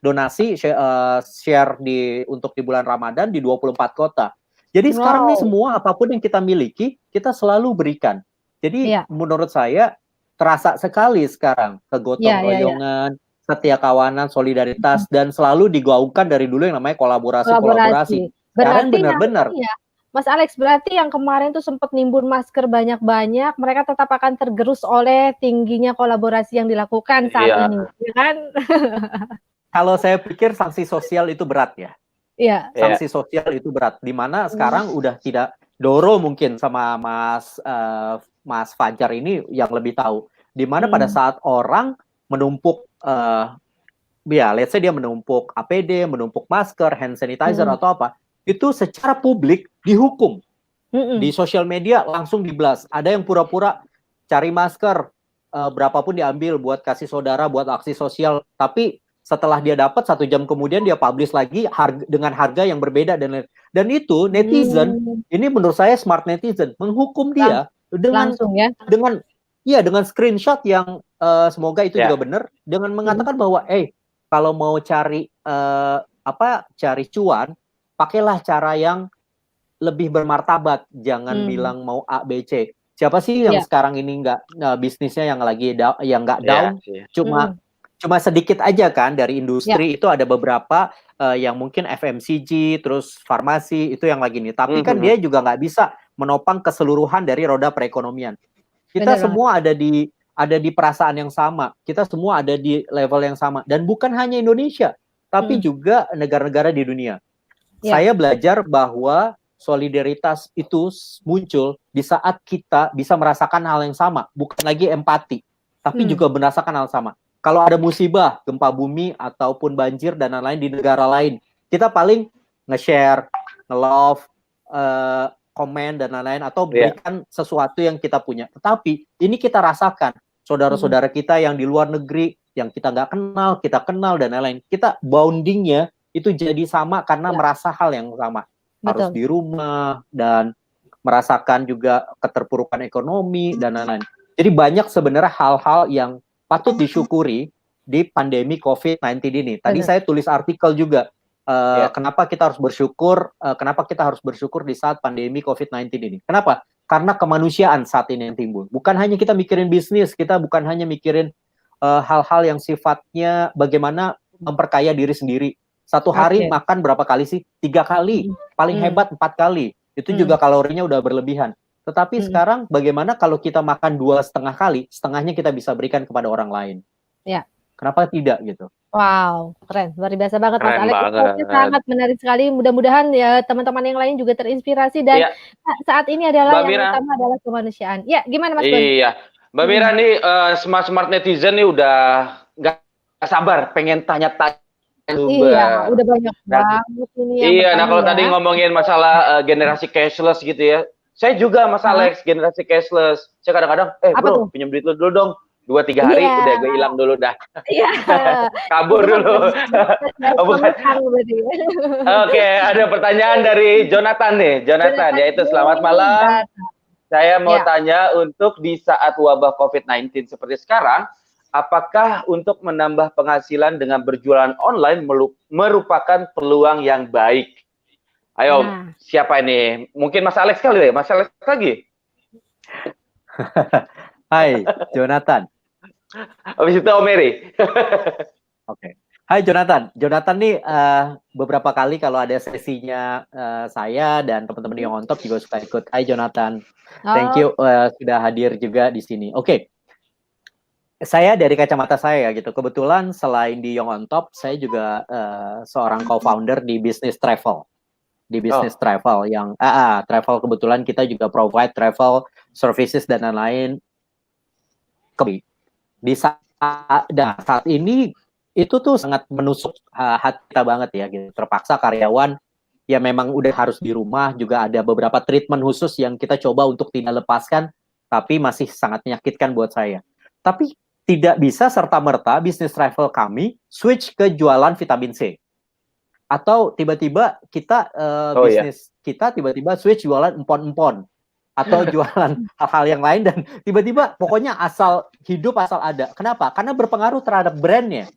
donasi share untuk di bulan Ramadan di 24 kota. Jadi sekarang nih semua apapun yang kita miliki kita selalu berikan. Jadi menurut saya terasa sekali sekarang kegotong royongan, setia kawanan, solidaritas dan selalu digaungkan dari dulu yang namanya kolaborasi. Sekarang benar-benar. Mas Alex, berarti yang kemarin tuh sempat nimbun masker banyak-banyak, mereka tetap akan tergerus oleh tingginya kolaborasi yang dilakukan saat ini, ya kan? Kalau saya pikir sanksi sosial itu berat ya. Iya. Sanksi sosial itu berat. Di mana sekarang udah tidak Doro mungkin sama Mas Fajar ini yang lebih tahu. Di mana pada saat orang menumpuk, let's say dia menumpuk APD, menumpuk masker, hand sanitizer atau apa, itu secara publik dihukum. Di sosial media langsung diblas. Ada yang pura-pura cari masker, berapapun diambil buat kasih saudara, buat aksi sosial. Tapi setelah dia dapat 1 jam kemudian dia publish lagi dengan harga yang berbeda dan itu netizen ini menurut saya smart netizen menghukum dia dengan screenshot yang semoga itu juga benar dengan mengatakan bahwa kalau mau cari cari cuan pakailah cara yang lebih bermartabat, jangan bilang mau A B C. Siapa sih yang sekarang ini bisnisnya yang lagi yang nggak down, cuma sedikit aja kan dari industri itu ada beberapa yang mungkin FMCG, terus farmasi itu yang lagi nih. Tapi kan dia juga nggak bisa menopang keseluruhan dari roda perekonomian. Kita semua ada di perasaan yang sama, kita semua ada di level yang sama dan bukan hanya Indonesia, tapi juga negara-negara di dunia. Saya belajar bahwa solidaritas itu muncul di saat kita bisa merasakan hal yang sama, bukan lagi empati, tapi juga merasakan hal sama. Kalau ada musibah, gempa bumi, ataupun banjir, dan lain-lain di negara lain, kita paling nge-share, nge-love, komen, dan lain-lain, atau berikan sesuatu yang kita punya. Tetapi, ini kita rasakan, saudara-saudara kita yang di luar negeri, yang kita nggak kenal, kita kenal, dan lain-lain. Kita bondingnya itu jadi sama karena merasa hal yang sama. Harus di rumah, dan merasakan juga keterpurukan ekonomi, dan lain-lain. Jadi banyak sebenarnya hal-hal yang patut disyukuri di pandemi COVID-19 ini. Tadi saya tulis artikel juga, kenapa kita harus bersyukur di saat pandemi COVID-19 ini. Kenapa? Karena kemanusiaan saat ini yang timbul. Bukan hanya kita mikirin bisnis, kita bukan hanya mikirin hal-hal yang sifatnya bagaimana memperkaya diri sendiri. Satu hari makan berapa kali sih? 3 kali, paling hebat 4 kali. Itu juga kalorinya udah berlebihan. Tetapi sekarang bagaimana kalau kita makan 2,5 kali, setengahnya kita bisa berikan kepada orang lain? Kenapa tidak gitu? Wow, keren, luar biasa banget Mas Keren Alex, insight-nya banget. sangat menarik sekali, mudah-mudahan ya teman-teman yang lain juga terinspirasi dan Iya, saat ini adalah Mbak yang Mira. utama adalah kemanusiaan. Ya, gimana Mas Gun? Iya, Mbak Mira nih smart netizen nih udah nggak sabar pengen tanya-tanya Iya, Mbak. udah banyak Nah, banget ini yang iya, nah bertanya kalau ya. tadi ngomongin masalah generasi cashless gitu ya, saya juga Mas Alex generasi cashless. Saya kadang-kadang, Apa tuh? bro, pinjam duit lu dulu dong. 2-3 hari Iya. udah gue hilang dulu dah. Iya. Kabur Itu mah dulu. Oh, bukan. utang berarti. Oke, ada pertanyaan dari Jonathan nih. Jonathan, yaitu selamat malam. Saya mau tanya untuk di saat wabah COVID-19 seperti sekarang, apakah untuk menambah penghasilan dengan berjualan online merupakan peluang yang baik? Ayo, siapa ini? Mungkin Mas Alex kali ya? Mas Alex lagi? Hai, Jonathan. Habis itu Om Eri. Oke. Hai Jonathan. Jonathan nih beberapa kali kalau ada sesinya saya dan teman-teman yang on top juga suka ikut. Hai Jonathan. Thank you sudah hadir juga di sini. Oke. Saya dari kacamata saya gitu. Kebetulan selain di Young on Top, saya juga seorang co-founder di bisnis travel. Di bisnis travel yang travel kebetulan kita juga provide travel services dan lain-lain. Di saat ini itu tuh sangat menusuk hati kita banget ya gitu. Terpaksa karyawan ya memang udah harus di rumah, juga ada beberapa treatment khusus yang kita coba untuk tidak lepaskan, tapi masih sangat menyakitkan buat saya. Tapi tidak bisa serta-merta bisnis travel kami switch ke jualan vitamin C. Atau tiba-tiba kita bisnis kita tiba-tiba switch jualan empon-empon atau jualan hal-hal yang lain dan tiba-tiba pokoknya asal hidup asal ada. Kenapa? Karena berpengaruh terhadap brandnya.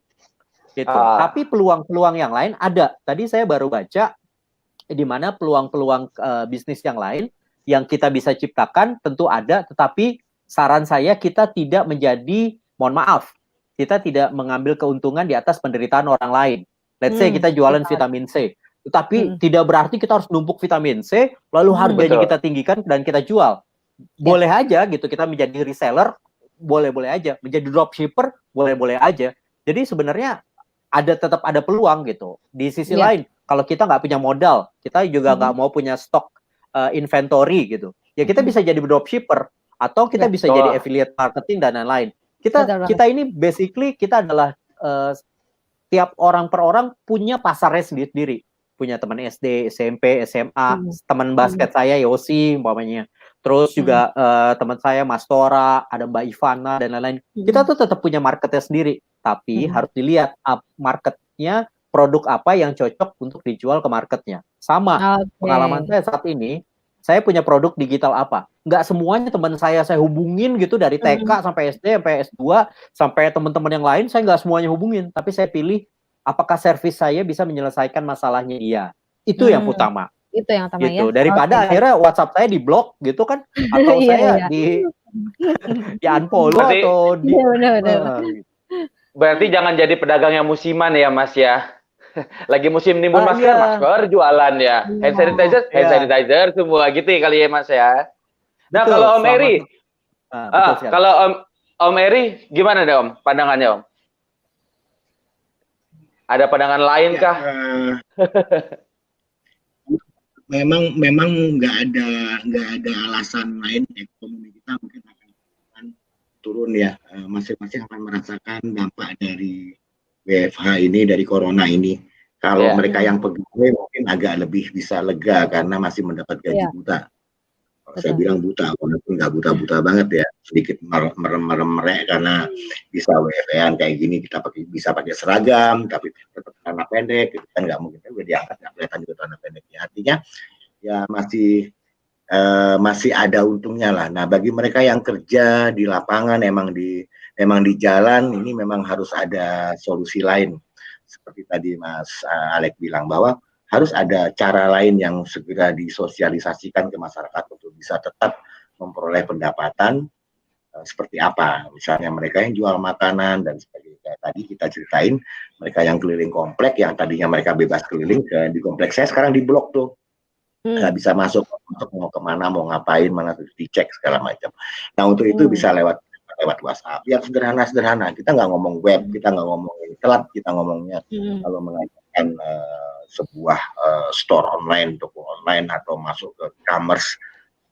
Gitu. Tapi peluang-peluang yang lain ada. Tadi saya baru baca di mana peluang-peluang bisnis yang lain yang kita bisa ciptakan tentu ada, tetapi saran saya kita tidak menjadi, mohon maaf, kita tidak mengambil keuntungan di atas penderitaan orang lain. Let's say kita jualan vitamin C. Tetapi tidak berarti kita harus numpuk vitamin C, lalu harganya kita tinggikan dan kita jual. Boleh aja gitu, kita menjadi reseller, boleh-boleh aja. Menjadi dropshipper, boleh-boleh aja. Jadi sebenarnya tetap ada peluang gitu. Di sisi lain, kalau kita nggak punya modal, kita juga nggak mau punya stok inventory gitu. Ya kita bisa jadi dropshipper, atau kita bisa jadi affiliate marketing dan lain-lain. Kita ini basically, kita adalah tiap orang per orang punya pasarnya sendiri-sendiri. Punya teman SD, SMP, SMA, teman basket saya Yosi umpamanya. Terus juga teman saya Mas Tora, ada Mbak Ivana dan lain-lain. Kita tuh tetap punya marketnya sendiri, tapi harus dilihat marketnya produk apa yang cocok untuk dijual ke marketnya. Sama pengalaman saya saat ini, saya punya produk digital apa. Nggak semuanya teman saya hubungin gitu dari TK sampai SD, sampai S2, sampai teman-teman yang lain, saya nggak semuanya hubungin. Tapi saya pilih apakah servis saya bisa menyelesaikan masalahnya dia. Itu yang utama. Itu yang utama gitu. ya. Daripada akhirnya WhatsApp saya di-blok gitu kan, atau saya di unfollow atau di Berarti jangan jadi pedagang yang musiman ya Mas ya. Lagi musim nimbun masker jualan ya. Hand sanitizer semua gitu kali ya Mas ya. Nah, betul, kalau Om Eri, kalau Om Eri gimana deh Om pandangannya Om? Ada pandangan lain kah? Memang nggak ada alasan lain, ekonomi kita mungkin akan turun ya, masing-masing akan merasakan dampak dari WFH ini, dari corona ini. Kalau mereka yang pegawai mungkin agak lebih bisa lega karena masih mendapat gaji buta. Saya bilang buta, walaupun nggak buta-buta banget ya, sedikit merem-merem karena bisa WFH kayak gini, kita bisa pakai seragam, tapi tetap celana pendek, gitu kan nggak mungkin, udah diangkat nggak kelihatan juga celana pendeknya. Artinya ya masih ada untungnya lah. Nah, bagi mereka yang kerja di lapangan, emang di jalan, ini memang harus ada solusi lain. Seperti tadi Mas Alex bilang bahwa harus ada cara lain yang segera disosialisasikan ke masyarakat untuk bisa tetap memperoleh pendapatan seperti apa. Misalnya mereka yang jual makanan dan sebagainya. Tadi kita ceritain mereka yang keliling komplek, yang tadinya mereka bebas keliling, di kompleks saya sekarang diblok tuh. Nggak bisa masuk mau kemana, mau ngapain, mana tuh dicek segala macam. Nah, untuk itu bisa lewat lewat WhatsApp. Yang sederhana-sederhana. Kita nggak ngomong web, kita nggak ngomongin telat, kita ngomongnya kalau mengajarkan sebuah store online, toko online atau masuk ke e-commerce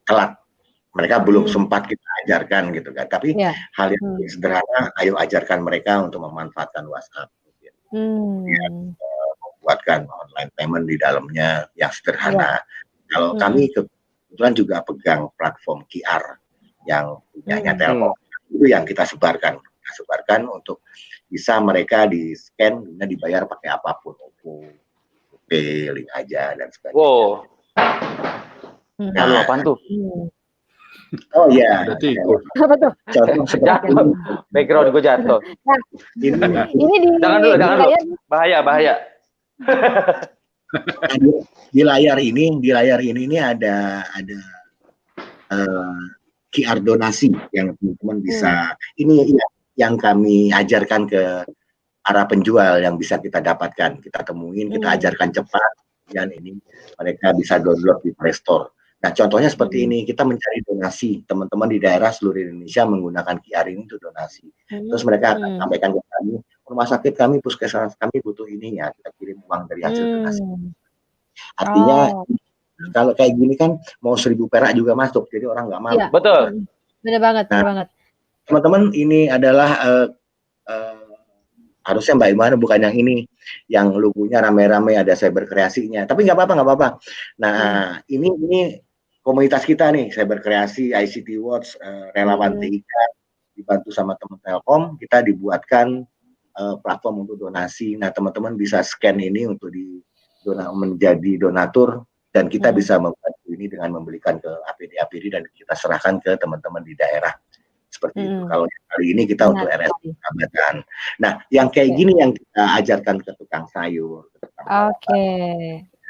telat. Mereka belum sempat kita ajarkan gitu kan. Tapi hal yang sederhana, ayo ajarkan mereka untuk memanfaatkan WhatsApp. Membuatkan online payment di dalamnya yang sederhana. Kalau kami kebetulan juga pegang platform QR yang punyanya Telkom, itu yang kita sebarkan. Kita sebarkan untuk bisa mereka di-scan, kemudian dibayar pakai apapun, OVO, GoPay, link aja, dan sebagainya. Wow. Nah, apaan tuh? Oh iya. Apa tuh? Contoh seperti ini. Background gue jatuh. Nah, ini di Jangan dulu. Bahaya. Di layar ini ada QR donasi yang teman-teman bisa. Ini yang kami ajarkan ke para penjual yang bisa kita dapatkan, kita temuin, kita ajarkan cepat, dan ini mereka bisa download di Play Store. Nah, contohnya seperti ini, kita mencari donasi, teman-teman di daerah seluruh Indonesia menggunakan QR ini untuk donasi. Terus mereka akan sampaikan ke kami, rumah sakit kami, puskesmas kami butuh ini ya, kita kirim uang dari hasil donasi. Artinya, kalau kayak gini kan mau 1.000 perak juga masuk, jadi orang nggak malu. Betul. Benar banget, benar banget. Teman-teman, ini adalah harusnya Mbak Imana bukan yang ini, yang logonya rame-rame ada cyber kreasinya, tapi nggak apa-apa. Nah, ini komunitas kita nih, cyber kreasi, ICT Watch, relawan TIK, dibantu sama teman Telkom, kita dibuatkan platform untuk donasi. Nah, teman-teman bisa scan ini untuk menjadi donatur, dan kita bisa membantu ini dengan membelikan ke APD dan kita serahkan ke teman-teman di daerah. Seperti itu. Kalau kali ini kita untuk RSU Kabatan. Nah, yang kayak gini yang kita ajarkan ke tukang sayur.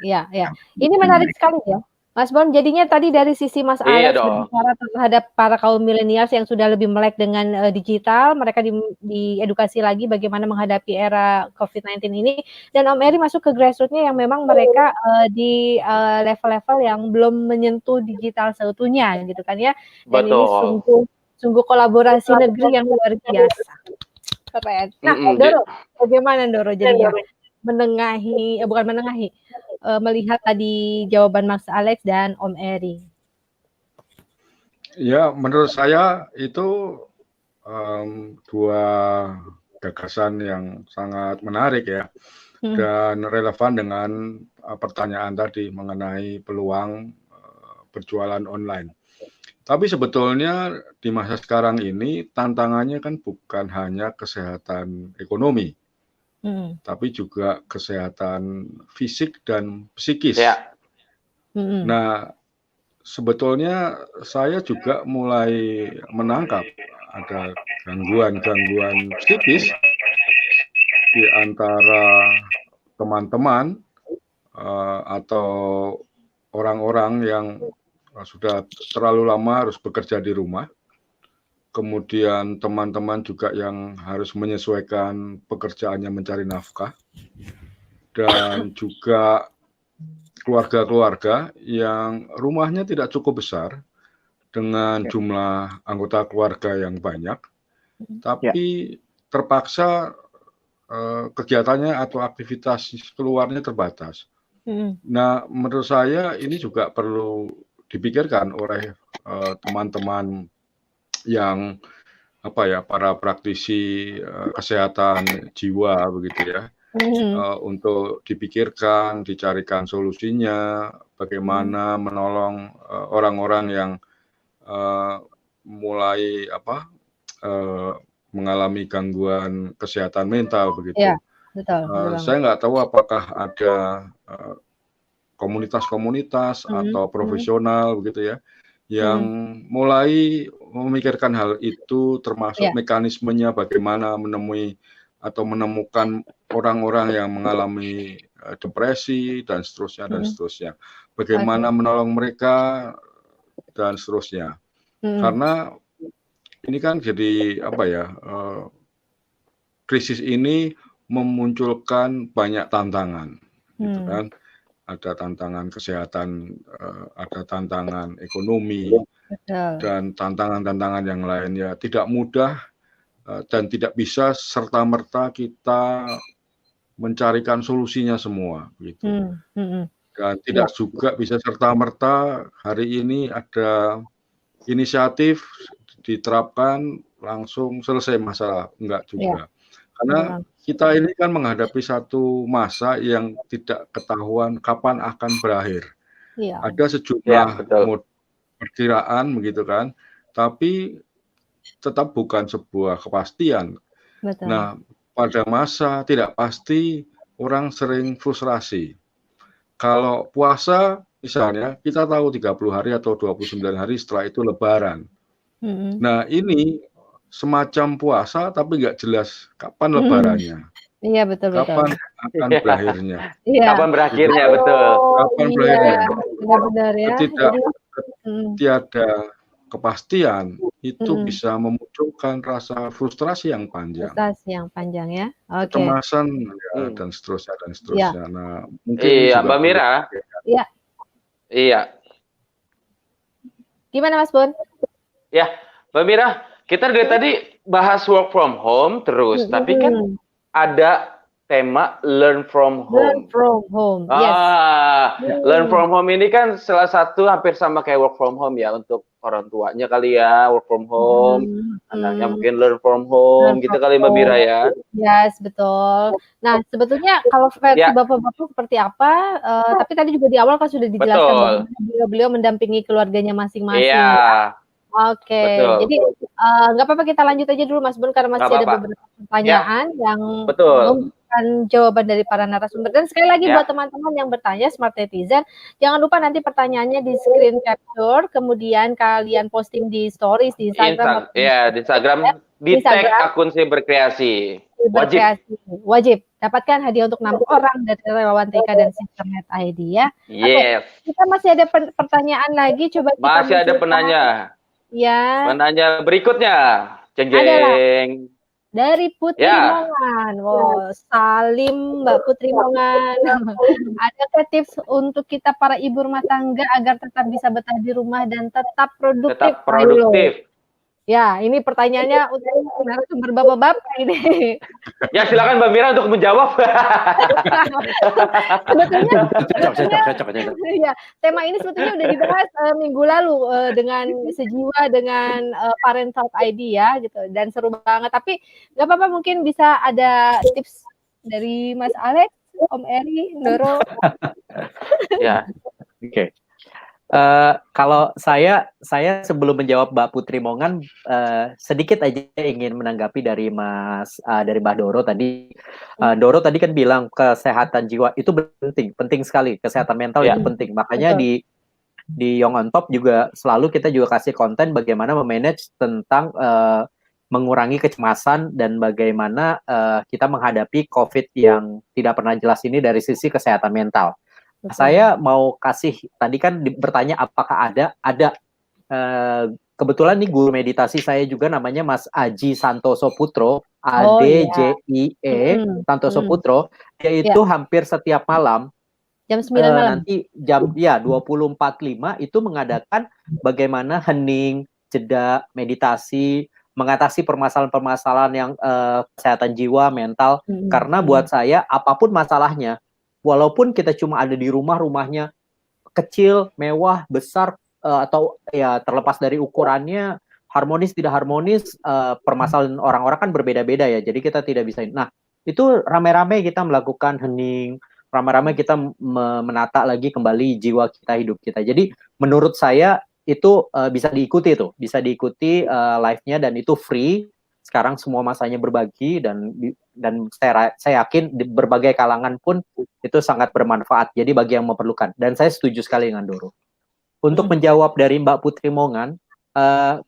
Ya. Ini menarik sekali ya, Mas Bon. Jadinya tadi dari sisi Mas Alex berbicara terhadap para kaum milenials yang sudah lebih melek dengan digital, mereka diedukasi lagi bagaimana menghadapi era COVID-19 ini. Dan Om Eri masuk ke grassroots-nya yang memang mereka di level-level yang belum menyentuh digital seutuhnya, gitu kan ya. Dan ini sungguh kolaborasi negeri yang luar biasa. Keren. Nah, Doro, bagaimana Doro jadinya melihat tadi jawaban Mas Alex dan Om Eri? Ya, menurut saya itu dua gagasan yang sangat menarik ya, dan relevan dengan pertanyaan tadi mengenai peluang berjualan online. Tapi sebetulnya di masa sekarang ini tantangannya kan bukan hanya kesehatan ekonomi, tapi juga kesehatan fisik dan psikis. Nah, sebetulnya saya juga mulai menangkap ada gangguan-gangguan psikis di antara teman-teman atau orang-orang yang sudah terlalu lama harus bekerja di rumah, kemudian teman-teman juga yang harus menyesuaikan pekerjaannya mencari nafkah, dan juga keluarga-keluarga yang rumahnya tidak cukup besar dengan jumlah anggota keluarga yang banyak, tapi terpaksa kegiatannya atau aktivitas keluarnya terbatas. Nah, menurut saya ini juga perlu dipikirkan oleh teman-teman yang para praktisi kesehatan jiwa begitu ya, untuk dipikirkan, dicarikan solusinya, bagaimana menolong orang-orang yang mulai mengalami gangguan kesehatan mental begitu. Saya nggak tahu apakah ada komunitas-komunitas atau profesional begitu ya, yang mulai memikirkan hal itu, termasuk mekanismenya bagaimana menemui atau menemukan orang-orang yang mengalami depresi dan seterusnya, bagaimana menolong mereka dan seterusnya. Karena ini kan jadi krisis ini memunculkan banyak tantangan, gitu kan. Ada tantangan kesehatan, ada tantangan ekonomi, Betul. dan tantangan-tantangan yang lain ya. Tidak mudah dan tidak bisa serta-merta kita mencarikan solusinya semua gitu. Dan tidak juga bisa serta-merta hari ini ada inisiatif diterapkan langsung selesai masalah, enggak juga. Karena kita ini kan menghadapi satu masa yang tidak ketahuan kapan akan berakhir. Ada sejumlah perkiraan begitu kan, tapi tetap bukan sebuah kepastian. Betul. Nah, pada masa tidak pasti orang sering frustrasi. Kalau puasa misalnya kita tahu 30 hari atau 29 hari setelah itu lebaran. Nah, ini semacam puasa tapi nggak jelas kapan lebarannya. Iya, betul. Kapan akan berakhirnya. Kapan berakhirnya, betul. Kapan berakhirnya. Benar-benar ya. Tiada kepastian itu bisa memunculkan rasa frustrasi yang panjang. Frustrasi yang panjang ya. Oke. Kecemasan ya, dan seterusnya dan seterusnya. Nah, mungkin Mbak Mira. Iya. Iya. Gimana Mas Bon? Ya, Mbak Mira, kita dari tadi bahas work from home terus, tapi kan ada tema learn from home. Learn from home. Yes. Learn from home ini kan salah satu hampir sama kayak work from home ya, untuk orang tuanya kali ya work from home, anaknya mungkin learn from home gitu kali Mbak Mira ya. Yes, betul. Nah, sebetulnya kalau versi bapak-bapak seperti apa? Tapi tadi juga di awal kan sudah dijelaskan bahwa beliau mendampingi keluarganya masing-masing. Iya. Oke, jadi nggak apa-apa kita lanjut aja dulu Mas Bun, karena masih ada beberapa pertanyaan yang membutuhkan jawaban dari para narasumber. Dan sekali lagi buat teman-teman yang bertanya, Smart Netizen, jangan lupa nanti pertanyaannya di screen capture, kemudian kalian posting di stories di Instagram. Iya, di Instagram, di tag akun Berkreasi. Wajib dapatkan hadiah untuk 6 orang dari relawan TK dan Sistemnet ID ya. Yes. Kita masih ada pertanyaan lagi, coba kita masih ada penanya. Ya. Penanya berikutnya, jeng-jeng. Dari Putri Mongan. Wow, salim Mbak Putri Mongan. Adakah tips untuk kita para ibu rumah tangga agar tetap bisa betah di rumah dan tetap produktif? Tetap produktif. Ya, ini pertanyaannya untuk narasumber bapak-bapak ini. Ya, silakan Mbak Mira untuk menjawab. Sebetulnya, ya, tema ini sebetulnya udah dibahas minggu lalu dengan sejiwa dengan Parental ID ya, gitu. Dan seru banget. Tapi nggak apa-apa, mungkin bisa ada tips dari Mas Alex, Om Eri, Doro. Ya, oke. Kalau saya sebelum menjawab Mbak Putri Mongan, sedikit aja ingin menanggapi dari Mbak Doro tadi. Doro tadi kan bilang kesehatan jiwa itu penting sekali, kesehatan mental itu penting. Makanya di Young on Top juga selalu kita juga kasih konten bagaimana memanage tentang mengurangi kecemasan dan bagaimana kita menghadapi COVID yang tidak pernah jelas ini dari sisi kesehatan mental. Saya mau kasih, tadi kan bertanya apakah ada kebetulan nih guru meditasi saya juga namanya Mas Aji Santoso Putro, ADJIE Santoso Putro, yaitu hampir setiap malam jam 9 malam nanti jam 20.45 itu mengadakan bagaimana hening, jeda, meditasi, mengatasi permasalahan-permasalahan yang kesehatan jiwa, mental. Karena buat saya apapun masalahnya, walaupun kita cuma ada di rumahnya kecil, mewah, besar, atau ya terlepas dari ukurannya, harmonis, tidak harmonis, permasalahan orang-orang kan berbeda-beda ya, jadi kita tidak bisa. Nah, itu rame-rame kita melakukan hening, rame-rame kita menata lagi kembali jiwa kita, hidup kita. Jadi menurut saya itu bisa diikuti live-nya dan itu free. Sekarang semua masanya berbagi dan saya yakin di berbagai kalangan pun itu sangat bermanfaat. Jadi bagi yang memerlukan, dan saya setuju sekali dengan Doro. Untuk menjawab dari Mbak Putri Mongan,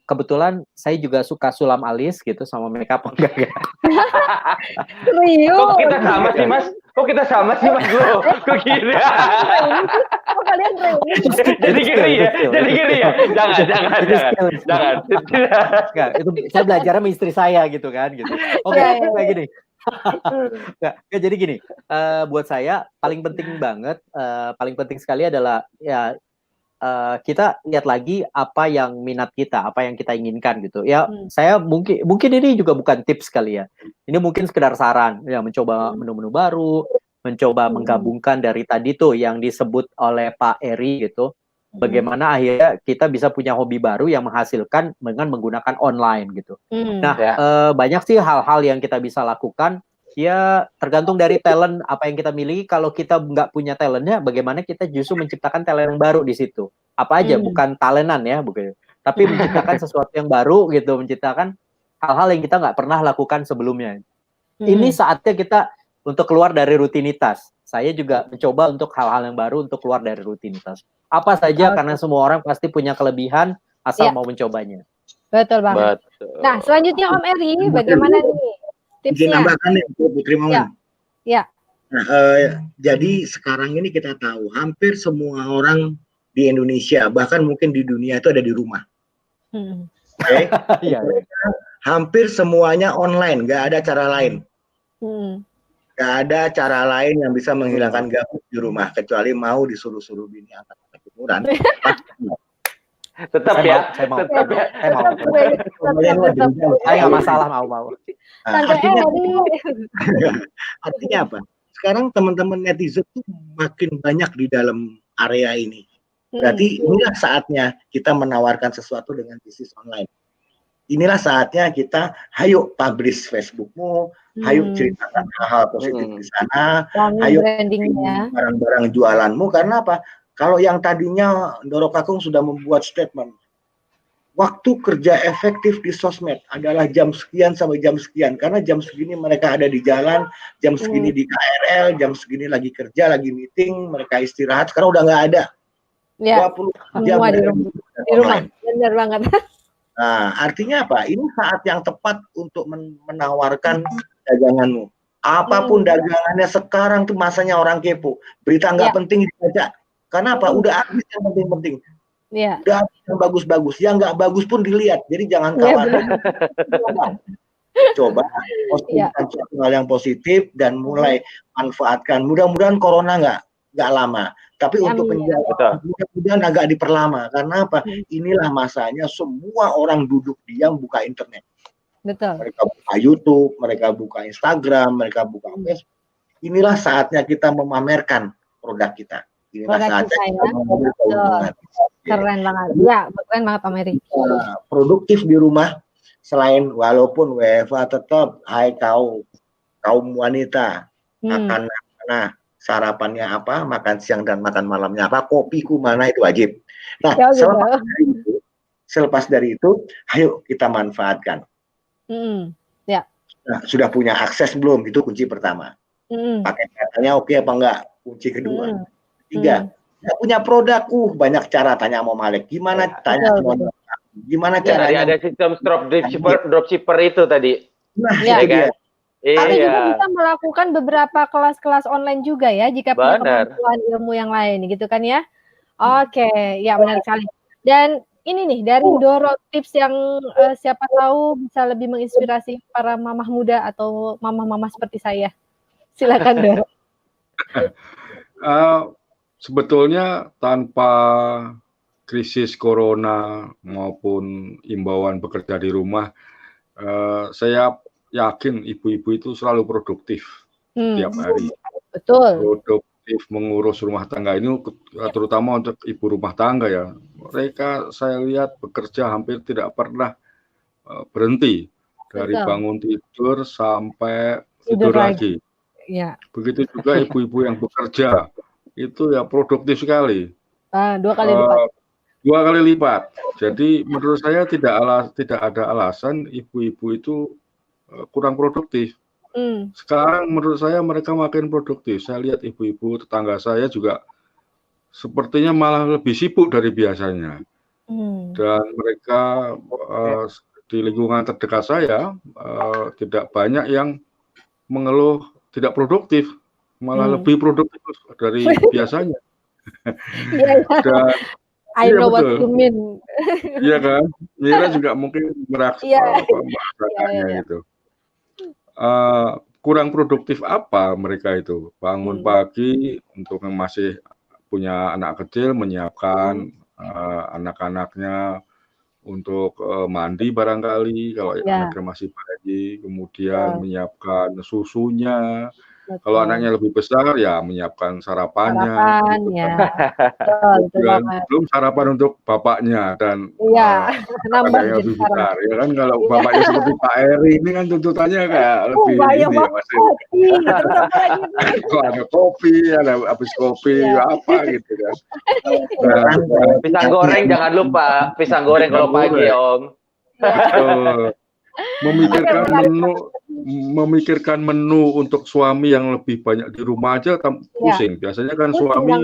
kebetulan saya juga suka sulam alis gitu sama makeup enggak? Kok kita sama sih Mas? Kok Kok gini? Kok kalian reuni? Jadi gini ya. Jangan. Enggak, itu saya belajar sama istri saya gitu kan gitu. Oke, kayak gini. Jadi gini, buat saya paling penting sekali adalah ya kita lihat lagi apa yang minat kita, apa yang kita inginkan gitu. Ya, saya mungkin ini juga bukan tips kali ya. Ini mungkin sekedar saran, ya mencoba menu-menu baru, mencoba menggabungkan dari tadi tuh yang disebut oleh Pak Eri gitu. Bagaimana akhirnya kita bisa punya hobi baru yang menghasilkan dengan menggunakan online gitu. Nah, banyak sih hal-hal yang kita bisa lakukan. Ya tergantung dari talent apa yang kita miliki. Kalau kita nggak punya talentnya, bagaimana kita justru menciptakan talent yang baru di situ. Apa aja, bukan talentan ya, bukan. Tapi menciptakan sesuatu yang baru gitu, menciptakan hal-hal yang kita nggak pernah lakukan sebelumnya. Ini saatnya kita untuk keluar dari rutinitas. Saya juga mencoba untuk hal-hal yang baru untuk keluar dari rutinitas. Apa saja, karena semua orang pasti punya kelebihan asal mau mencobanya. Betul banget. Nah, selanjutnya Om Eri, bagaimana nih? Izin nambahkan nih, Putri Mongan. Ya. Nah, jadi sekarang ini kita tahu hampir semua orang di Indonesia, bahkan mungkin di dunia itu ada di rumah. Oke? Hampir semuanya online, nggak ada cara lain. Nggak ada cara lain yang bisa menghilangkan gabut di rumah, kecuali mau disuruh-suruh bini angkat kemudian. Tetap ya, saya mau. Saya nggak masalah, mau. Artinya apa? Sekarang teman-teman netizen tuh makin banyak di dalam area ini. Berarti inilah saatnya kita menawarkan sesuatu dengan bisnis online. Inilah saatnya kita, hayo publish Facebookmu, hayo ceritakan hal-hal positif di sana, hayo barang-barang jualanmu. Karena apa? Kalau yang tadinya Ndoro Kakung sudah membuat statement, waktu kerja efektif di sosmed adalah jam sekian sampai jam sekian, karena jam segini mereka ada di jalan, jam segini di KRL, jam segini lagi kerja, lagi meeting, mereka istirahat. Sekarang udah nggak ada. 20 jam di rumah. Benar banget. Nah, artinya apa? Ini saat yang tepat untuk menawarkan daganganmu. Apapun dagangannya sekarang tuh masanya orang kepo. Berita nggak penting dibaca. Karena apa? Udah habis yang penting-penting. Udah habis yang bagus-bagus. Yang nggak bagus pun dilihat. Jadi jangan khawatir. Coba postingkan hal yang positif dan mulai manfaatkan. Mudah-mudahan corona nggak lama. Tapi untuk penjara mudah-mudahan agak diperlama. Karena apa? Inilah masanya semua orang duduk diam buka internet. Betul. Mereka buka YouTube, mereka buka Instagram, mereka buka Facebook. Inilah saatnya kita memamerkan produk kita. Inilah saatnya kita memamerkan. Keren banget. Ya, keren banget Om Eri. Produktif di rumah, selain walaupun WFA tetap, hai kaum wanita, makan sarapannya apa, makan siang dan makan malamnya apa, kopiku mana, itu wajib. Nah, selepas dari itu, ayo kita manfaatkan. Nah, sudah punya akses belum? Itu kunci pertama. Pakai katanya oke apa enggak? Kunci kedua. Ketiga, nggak punya produk, banyak cara. Tanya mau Malik, gimana? Tanya gimana caranya? Ada sistem dropshipper itu tadi. Nah, kan? Tapi juga bisa melakukan beberapa kelas-kelas online juga ya, jika punya kemampuan ilmu yang lain, gitu kan ya? Oke, ya benar sekali. Dan ini nih dari Ndoro tips yang siapa tahu bisa lebih menginspirasi para mamah muda atau mamah-mamah seperti saya. Silakan Ndoro. Sebetulnya tanpa krisis corona maupun imbauan bekerja di rumah, saya yakin ibu-ibu itu selalu produktif tiap hari. Betul. Produktif mengurus rumah tangga ini, terutama untuk ibu rumah tangga ya. Mereka saya lihat bekerja hampir tidak pernah berhenti dari bangun tidur sampai tidur lagi. Ya. Begitu juga ibu-ibu yang bekerja itu ya produktif sekali. 2 kali lipat. 2 kali lipat. Jadi menurut saya tidak ada alasan ibu-ibu itu kurang produktif. Sekarang menurut saya mereka makin produktif. Saya lihat ibu-ibu tetangga saya juga sepertinya malah lebih sibuk dari biasanya. Dan mereka di lingkungan terdekat saya tidak banyak yang mengeluh tidak produktif, malah lebih produktif dari biasanya. Dan I know what you mean. Iya kan? Mira juga mungkin merasakannya itu. Kurang produktif apa mereka itu? Bangun pagi untuk yang masih punya anak kecil, menyiapkan anak-anaknya untuk mandi barangkali kalau anaknya masih bayi, kemudian menyiapkan susunya. Kalau anaknya lebih besar ya menyiapkan sarapannya. Sarapan, ya. Kemudian belum sarapan untuk bapaknya dan nambah yang lebih jadi besar. Ya kan kalau bapaknya seperti Pak Eri ini kan tuntutannya kayak lebih ini ya Mas. Kalau ada kopi, ada habis kopi apa gitu kan. Pisang goreng jangan lupa, pisang goreng kalau pagi Om. Memikirkan menu untuk suami yang lebih banyak di rumah aja pusing. Biasanya kan suami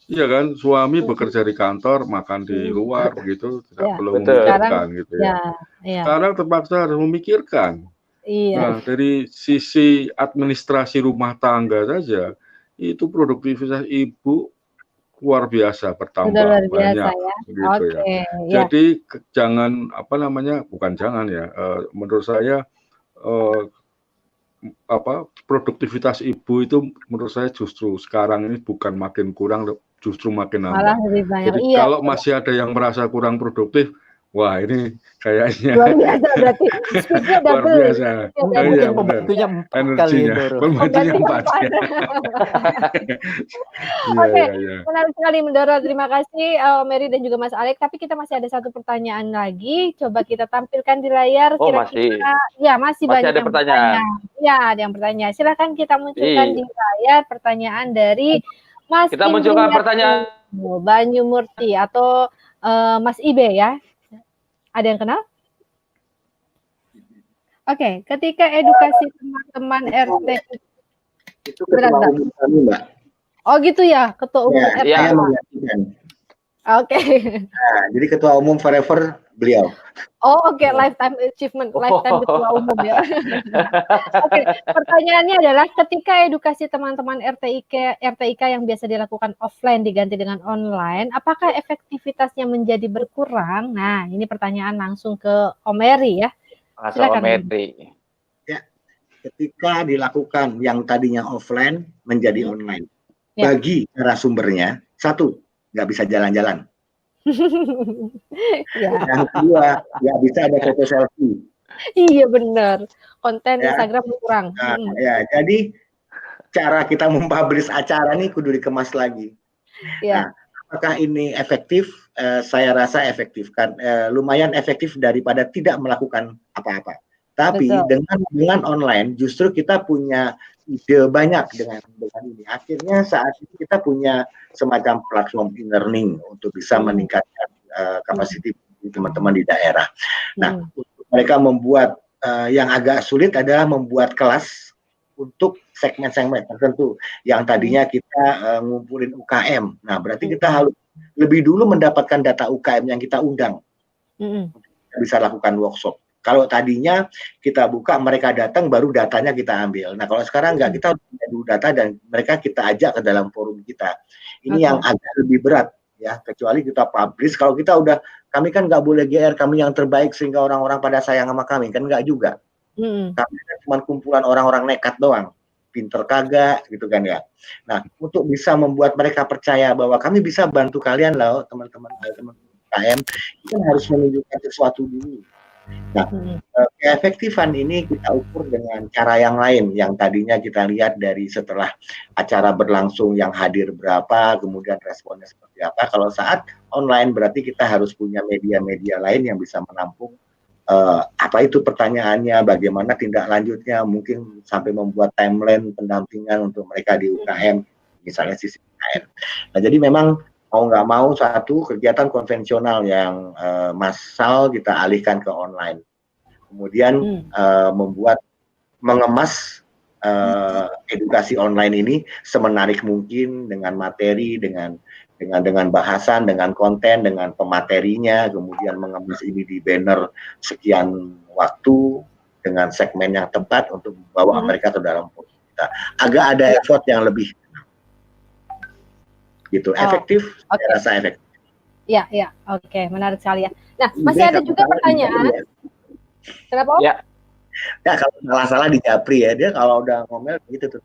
iya kan, suami bekerja di kantor, makan di luar begitu, tidak perlu memikirkan gitu ya. Sekarang terpaksa harus memikirkan. Nah, dari sisi administrasi rumah tangga saja, itu produktivitas ibu luar biasa bertambah banyak gitu ya. Jadi jangan bukan jangan ya. Menurut saya produktivitas ibu itu menurut saya justru sekarang ini bukan makin kurang, justru makin nambah. Jadi kalau masih ada yang merasa kurang produktif, wah ini kayaknya luar biasa berarti speednya luar biasa. Mungkin pembantunya 4 kali pembantunya 4 ya. Oke, menarik sekali Mendoro. Terima kasih Mary dan juga Mas Alek. Tapi kita masih ada satu pertanyaan lagi. Coba kita tampilkan di layar. Kira-kira, masih banyak ada pertanyaan. Ya, ada yang bertanya. Silakan kita munculkan di layar pertanyaan dari Mas. Kita munculkan pertanyaan Banyu Murti atau Mas Ibe ya. Ada yang kenal? Oke, ketika edukasi teman-teman RT itu ketua umum kami, Mbak. Oh gitu ya, ketua umum RT. Saya menggantikan. Oke. Nah, jadi ketua umum forever beliau. Oh oke, lifetime achievement, lifetime ketua umum ya. Oke, pertanyaannya adalah ketika edukasi teman-teman RTIK yang biasa dilakukan offline diganti dengan online, apakah efektivitasnya menjadi berkurang? Nah, ini pertanyaan langsung ke Om Mary ya. Silakan. Om Mary. Ya, ketika dilakukan yang tadinya offline menjadi online, bagi narasumbernya, satu, nggak bisa jalan-jalan. Yang kedua, nggak bisa ada foto selfie. Iya benar, konten Instagram kurang. Ya, jadi cara kita mempublish acara nih kudu dikemas lagi. Nah, apakah ini efektif? Saya rasa efektif kan, lumayan efektif daripada tidak melakukan apa-apa. Tapi dengan online justru kita punya ide banyak dengan ini. Akhirnya saat ini kita punya semacam platform e-learning untuk bisa meningkatkan kapasitas teman-teman di daerah. Nah, untuk mereka membuat yang agak sulit adalah membuat kelas untuk segmen-segmen tertentu yang tadinya kita ngumpulin UKM. Nah, berarti kita harus lebih dulu mendapatkan data UKM yang kita undang. Kita bisa lakukan workshop. Kalau tadinya kita buka, mereka datang, baru datanya kita ambil. Nah, kalau sekarang enggak, kita punya dulu data dan mereka kita ajak ke dalam forum kita. Ini yang agak lebih berat, ya. Kecuali kita publish. Kalau kita udah, kami kan nggak boleh GR, kami yang terbaik sehingga orang-orang pada sayang sama kami. Kan nggak juga. Kami cuma kumpulan orang-orang nekat doang. Pinter kagak, gitu kan ya. Nah, untuk bisa membuat mereka percaya bahwa kami bisa bantu kalian loh, teman-teman KM, kita harus menunjukkan sesuatu dulu. Nah, keefektifan ini kita ukur dengan cara yang lain yang tadinya kita lihat dari setelah acara berlangsung yang hadir berapa, kemudian responnya seperti apa. Kalau saat online berarti kita harus punya media-media lain yang bisa menampung apa itu pertanyaannya, bagaimana tindak lanjutnya, mungkin sampai membuat timeline pendampingan untuk mereka di UKM, misalnya sisi UKM. Nah, jadi memang mau nggak mau satu kegiatan konvensional yang massal kita alihkan ke online. Kemudian mengemas edukasi online ini semenarik mungkin dengan materi, dengan bahasan, dengan konten, dengan pematerinya, kemudian mengemas ini di banner sekian waktu dengan segmen yang tepat untuk membawa mereka ke dalam forum kita. Agak ada effort yang lebih gitu, efektif, saya rasa efektif. Ya, oke, menarik sekali ya. Nah, masih ada juga pertanyaan. Kenapa? Ya, kalau salah di Japri ya, dia kalau udah ngomel gitu tuh.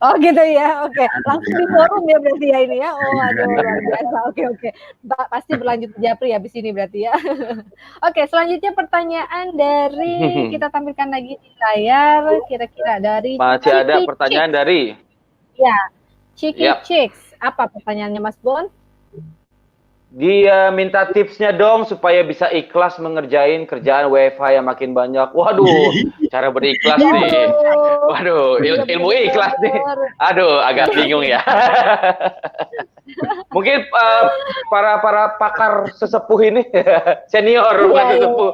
Oh gitu ya, oke. Langsung di forum ya berarti ya ini ya. Oh aduh luar biasa. Oke. Pasti berlanjut ke Japri habis ini berarti ya. Oke, selanjutnya pertanyaan dari kita tampilkan lagi di layar. Kira-kira dari Masih ada Ciki pertanyaan Chicks. dari Ya, Ciki Yap. Chicks. Apa pertanyaannya Mas Bon? Dia minta tipsnya dong supaya bisa ikhlas mengerjain kerjaan WFH yang makin banyak. Waduh, cara berikhlas nih. Waduh, ilmu ikhlas nih. Aduh, agak bingung ya. Mungkin para pakar sesepuh ini senior bukan sesepuh.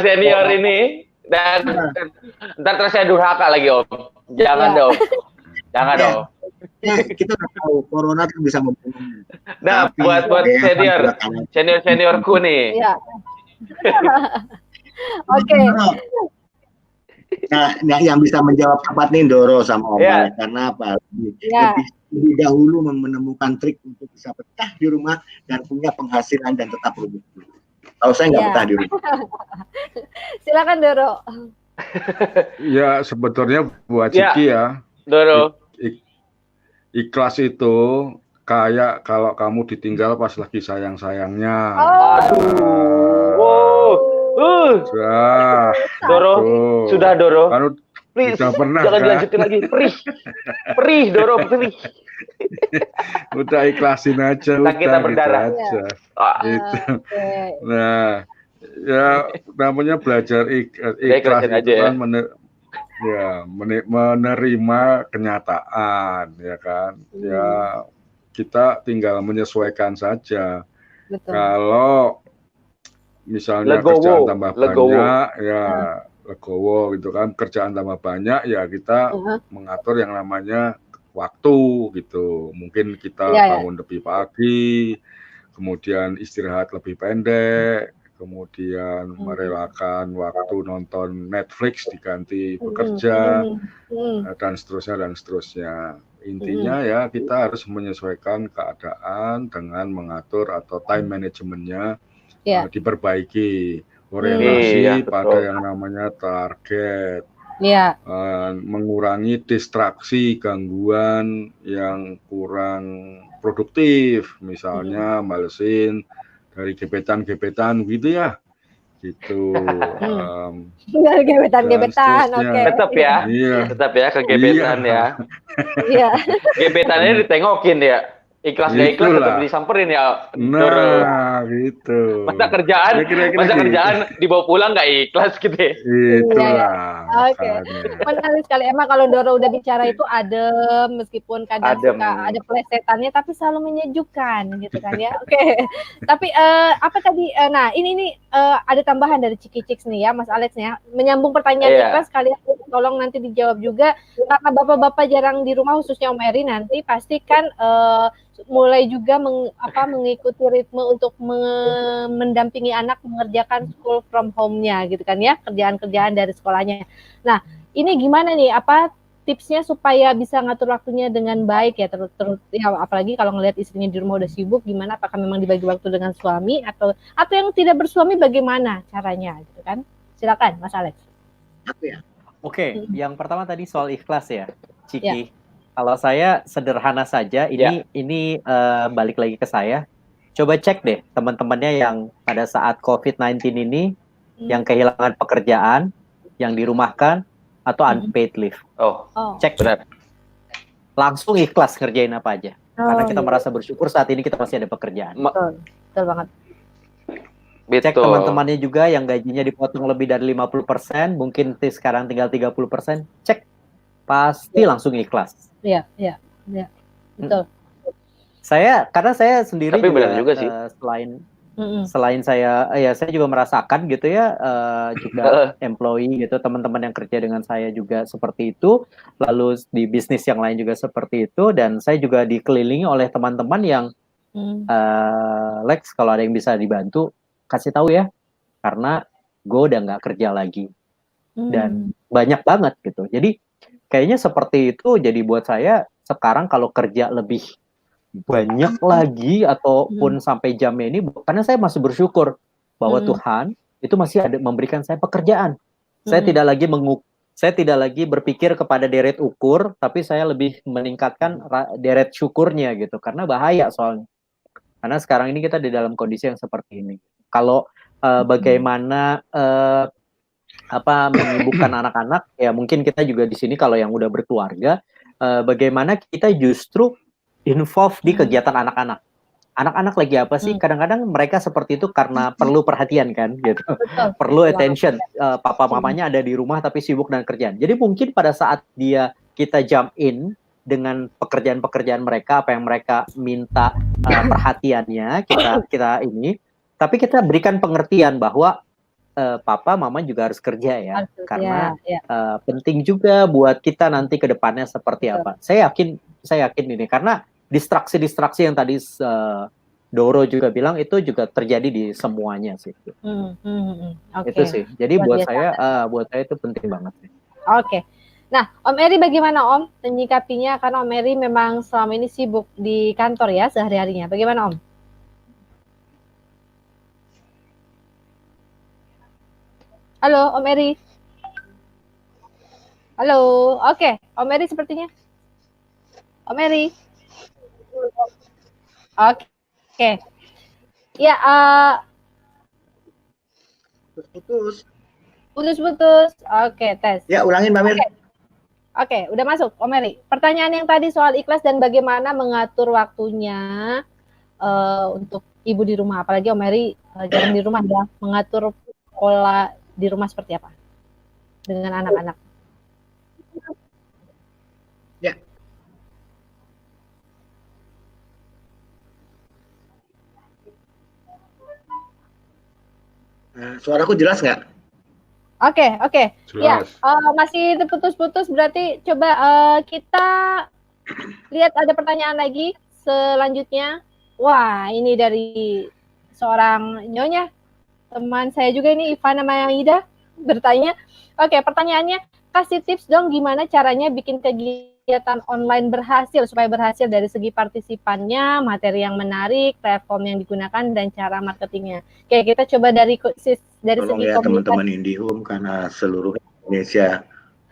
Senior ini dan ntar terus saya durhaka lagi Om. Jangan dong. Jangan dong. Kita udah tahu corona tuh bisa membunuh. Nah, buat seniorku nih. Iya. Oke. Nah, yang bisa menjawab tepat nih Doro sama Om Alex. Karena apa? Lebih dahulu menemukan trik untuk bisa betah di rumah dan punya penghasilan dan tetap produktif. Kalau saya nggak betah di rumah. Silakan Doro. Ya, sebetulnya buat Ciki ya. Doro. Ikhlas itu kayak kalau kamu ditinggal pas lagi sayang-sayangnya. Doro, sudah Doro. Please, udah pernah, jangan dilanjutin lagi. Perih Doro, perih. Udah ikhlasin aja. Kita berdarah. Gitu aja. Gitu. Nah, ya namanya belajar ikhlas itu kan menerima kenyataan, ya kan? Ya kita tinggal menyesuaikan saja. Betul. Kalau misalnya kerjaan tambah banyak, ya legowo gitu kan. Kerjaan tambah banyak, ya kita mengatur yang namanya waktu gitu. Mungkin kita bangun lebih pagi, kemudian istirahat lebih pendek. Kemudian merelakan waktu nonton Netflix diganti bekerja dan seterusnya. Intinya ya kita harus menyesuaikan keadaan dengan mengatur atau time manajemennya diperbaiki, orientasi pada yang namanya target, mengurangi distraksi, gangguan yang kurang produktif, misalnya malesin dari gebetan gitu ya, gitu. Gebetan, oke. Tetap ya ke gebetan ya. Iya. Gebetannya ditengokin ya. Ikhlas gak ikhlas tetap disamperin ya. Nah, gitu. Masa kerjaan dibawa pulang gak ikhlas gitu ya. Itulah. Oke. Menarik sekali. Emang kalau Doro udah bicara itu adem, meskipun kadang suka ada plesetannya, tapi selalu menyejukkan gitu kan ya. Oke. Tapi apa tadi? Nah ini ada tambahan dari Ciki Chicks nih ya, Mas Alex ya. Menyambung pertanyaan ikhlas kalian tolong nanti dijawab juga. Karena bapak-bapak jarang di rumah, khususnya Om Eri nanti pasti kan mulai juga mengikuti ritme untuk mendampingi anak mengerjakan school from home-nya gitu kan ya, kerjaan-kerjaan dari sekolahnya. Nah, ini gimana nih, apa tipsnya supaya bisa ngatur waktunya dengan baik ya, ya apalagi kalau ngelihat istrinya di rumah udah sibuk, gimana, apakah memang dibagi waktu dengan suami atau yang tidak bersuami bagaimana caranya gitu kan? Silakan Mas Alex. Oke, yang pertama tadi soal ikhlas ya, Ciki. Kalau saya sederhana saja, ini balik lagi ke saya. Coba cek deh teman-temannya yang pada saat COVID-19 ini, yang kehilangan pekerjaan, yang dirumahkan, atau unpaid leave. Cek. Benar. Langsung ikhlas ngerjain apa aja. Karena kita merasa bersyukur saat ini kita masih ada pekerjaan. Betul banget. Cek teman-temannya juga yang gajinya dipotong lebih dari 50%, mungkin sekarang tinggal 30%, cek. Pasti langsung ikhlas. Iya. Betul. Karena saya sendiri tapi benar juga sih. Selain saya juga merasakan gitu ya, juga employee gitu, teman-teman yang kerja dengan saya juga seperti itu, lalu di bisnis yang lain juga seperti itu, dan saya juga dikelilingi oleh teman-teman yang Lex, kalau ada yang bisa dibantu kasih tahu ya, karena gue udah nggak kerja lagi dan banyak banget gitu. Jadi kayaknya seperti itu. Jadi buat saya sekarang kalau kerja lebih banyak lagi ataupun sampai jamnya ini, karena saya masih bersyukur bahwa Tuhan itu masih ada memberikan saya pekerjaan. Saya tidak lagi saya tidak lagi berpikir kepada deret ukur, tapi saya lebih meningkatkan deret syukurnya gitu, karena bahaya soalnya. Karena sekarang ini kita di dalam kondisi yang seperti ini. Kalau bagaimana menyibukkan anak-anak, ya mungkin kita juga di sini kalau yang udah berkeluarga, bagaimana kita justru involve di kegiatan anak-anak. Anak-anak lagi apa sih? Kadang-kadang mereka seperti itu karena perlu perhatian kan, gitu. Perlu attention. Papa mamanya ada di rumah tapi sibuk dengan kerjaan. Jadi mungkin pada saat kita jump in dengan pekerjaan-pekerjaan mereka, apa yang mereka minta perhatiannya, kita ini, tapi kita berikan pengertian bahwa papa mama juga harus kerja ya, karena penting juga buat kita nanti ke depannya seperti apa. Saya yakin ini, karena distraksi-distraksi yang tadi Doro juga bilang itu juga terjadi di semuanya sih. Itu sih. Jadi buat saya itu penting banget sih. Oke. Nah, Om Eri bagaimana Om menyikapinya? Karena Om Eri memang selama ini sibuk di kantor ya sehari-harinya. Bagaimana Om? Halo Om Eri. Halo. Oke, Om Eri sepertinya. Om Eri. Oke. Ya, putus. Oke, tes. Ya, ulangin Mbak Mir. Oke, udah masuk Om Eri. Pertanyaan yang tadi soal ikhlas dan bagaimana mengatur waktunya untuk ibu di rumah, apalagi Om Eri jarang di rumah ya, mengatur pola di rumah seperti apa dengan anak-anak. Ya. Suaraku jelas nggak? Oke. Ya, Jelas. masih terputus-putus, berarti coba kita lihat ada pertanyaan lagi selanjutnya. Wah, ini dari seorang nyonya, teman saya juga ini, Ivana Maida bertanya. Oke, pertanyaannya, kasih tips dong gimana caranya bikin kegiatan online berhasil, supaya berhasil dari segi partisipannya, materi yang menarik, platform yang digunakan, dan cara marketingnya. Oke, kita coba dari segi ya teman-teman IndiHome, karena seluruh Indonesia.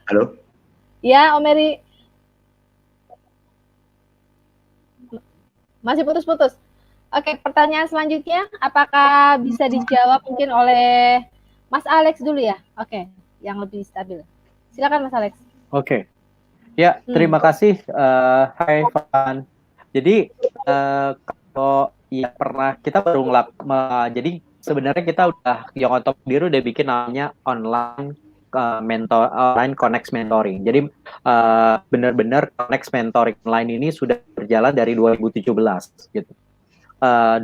Halo? Ya, Om Eri. Masih putus-putus. Oke, pertanyaan selanjutnya, apakah bisa dijawab mungkin oleh Mas Alex dulu ya? Oke, yang lebih stabil. Silakan Mas Alex. Oke. Ya, terima kasih. Hai Van. Jadi kalau ya pernah kita baru jadi sebenarnya kita udah yang on top diri udah bikin namanya online Connect mentoring. Jadi benar-benar Connect mentoring online ini sudah berjalan dari 2017 gitu.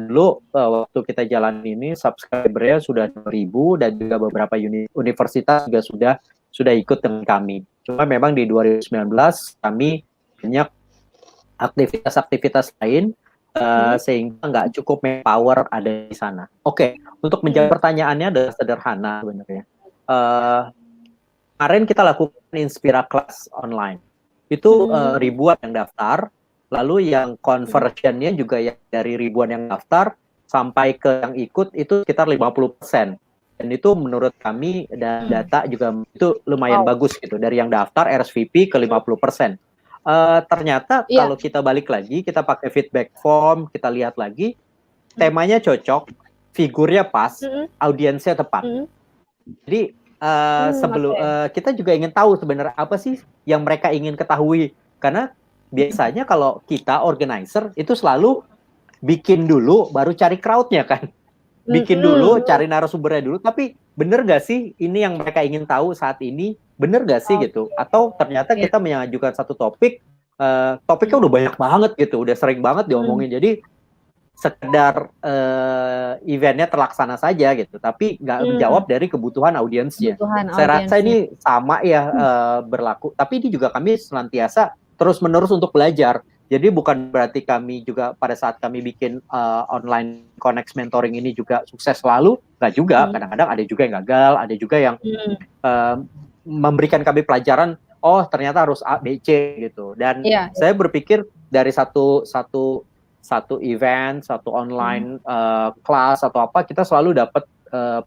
Dulu waktu kita jalan ini subscribernya sudah 2.000 dan juga beberapa universitas juga sudah ikut dengan kami. Cuma memang di 2019 kami banyak aktivitas-aktivitas lain sehingga nggak cukup power ada di sana. Oke, untuk menjawab pertanyaannya adalah sederhana sebenarnya. Kemarin kita lakukan Inspira Class online. Itu ribuan yang daftar. Lalu yang conversion-nya juga ya dari ribuan yang daftar sampai ke yang ikut itu sekitar 50%. Dan itu menurut kami dan data juga itu lumayan bagus gitu. Dari yang daftar RSVP ke 50%. Ternyata kalau kita balik lagi, kita pakai feedback form, kita lihat lagi, temanya cocok, figurnya pas, audiensnya tepat. Jadi sebelum kita juga ingin tahu sebenarnya apa sih yang mereka ingin ketahui. Karena biasanya kalau kita organizer itu selalu bikin dulu baru cari crowd-nya kan. Bikin dulu, cari narasumbernya dulu, tapi bener gak sih ini yang mereka ingin tahu saat ini, bener gak sih gitu? Atau ternyata kita mengajukan satu topik, topiknya udah banyak banget gitu, udah sering banget diomongin, jadi sekedar eventnya terlaksana saja gitu, tapi nggak menjawab dari kebutuhan audiensnya. Saya rasa ini sama ya berlaku, tapi ini juga kami senantiasa terus-menerus untuk belajar. Jadi bukan berarti kami juga pada saat kami bikin online Connect mentoring ini juga sukses selalu, nggak juga. Kadang-kadang ada juga yang gagal, ada juga yang memberikan kami pelajaran, oh ternyata harus A, B, C gitu. Dan saya berpikir dari satu event, satu online kelas atau apa, kita selalu dapat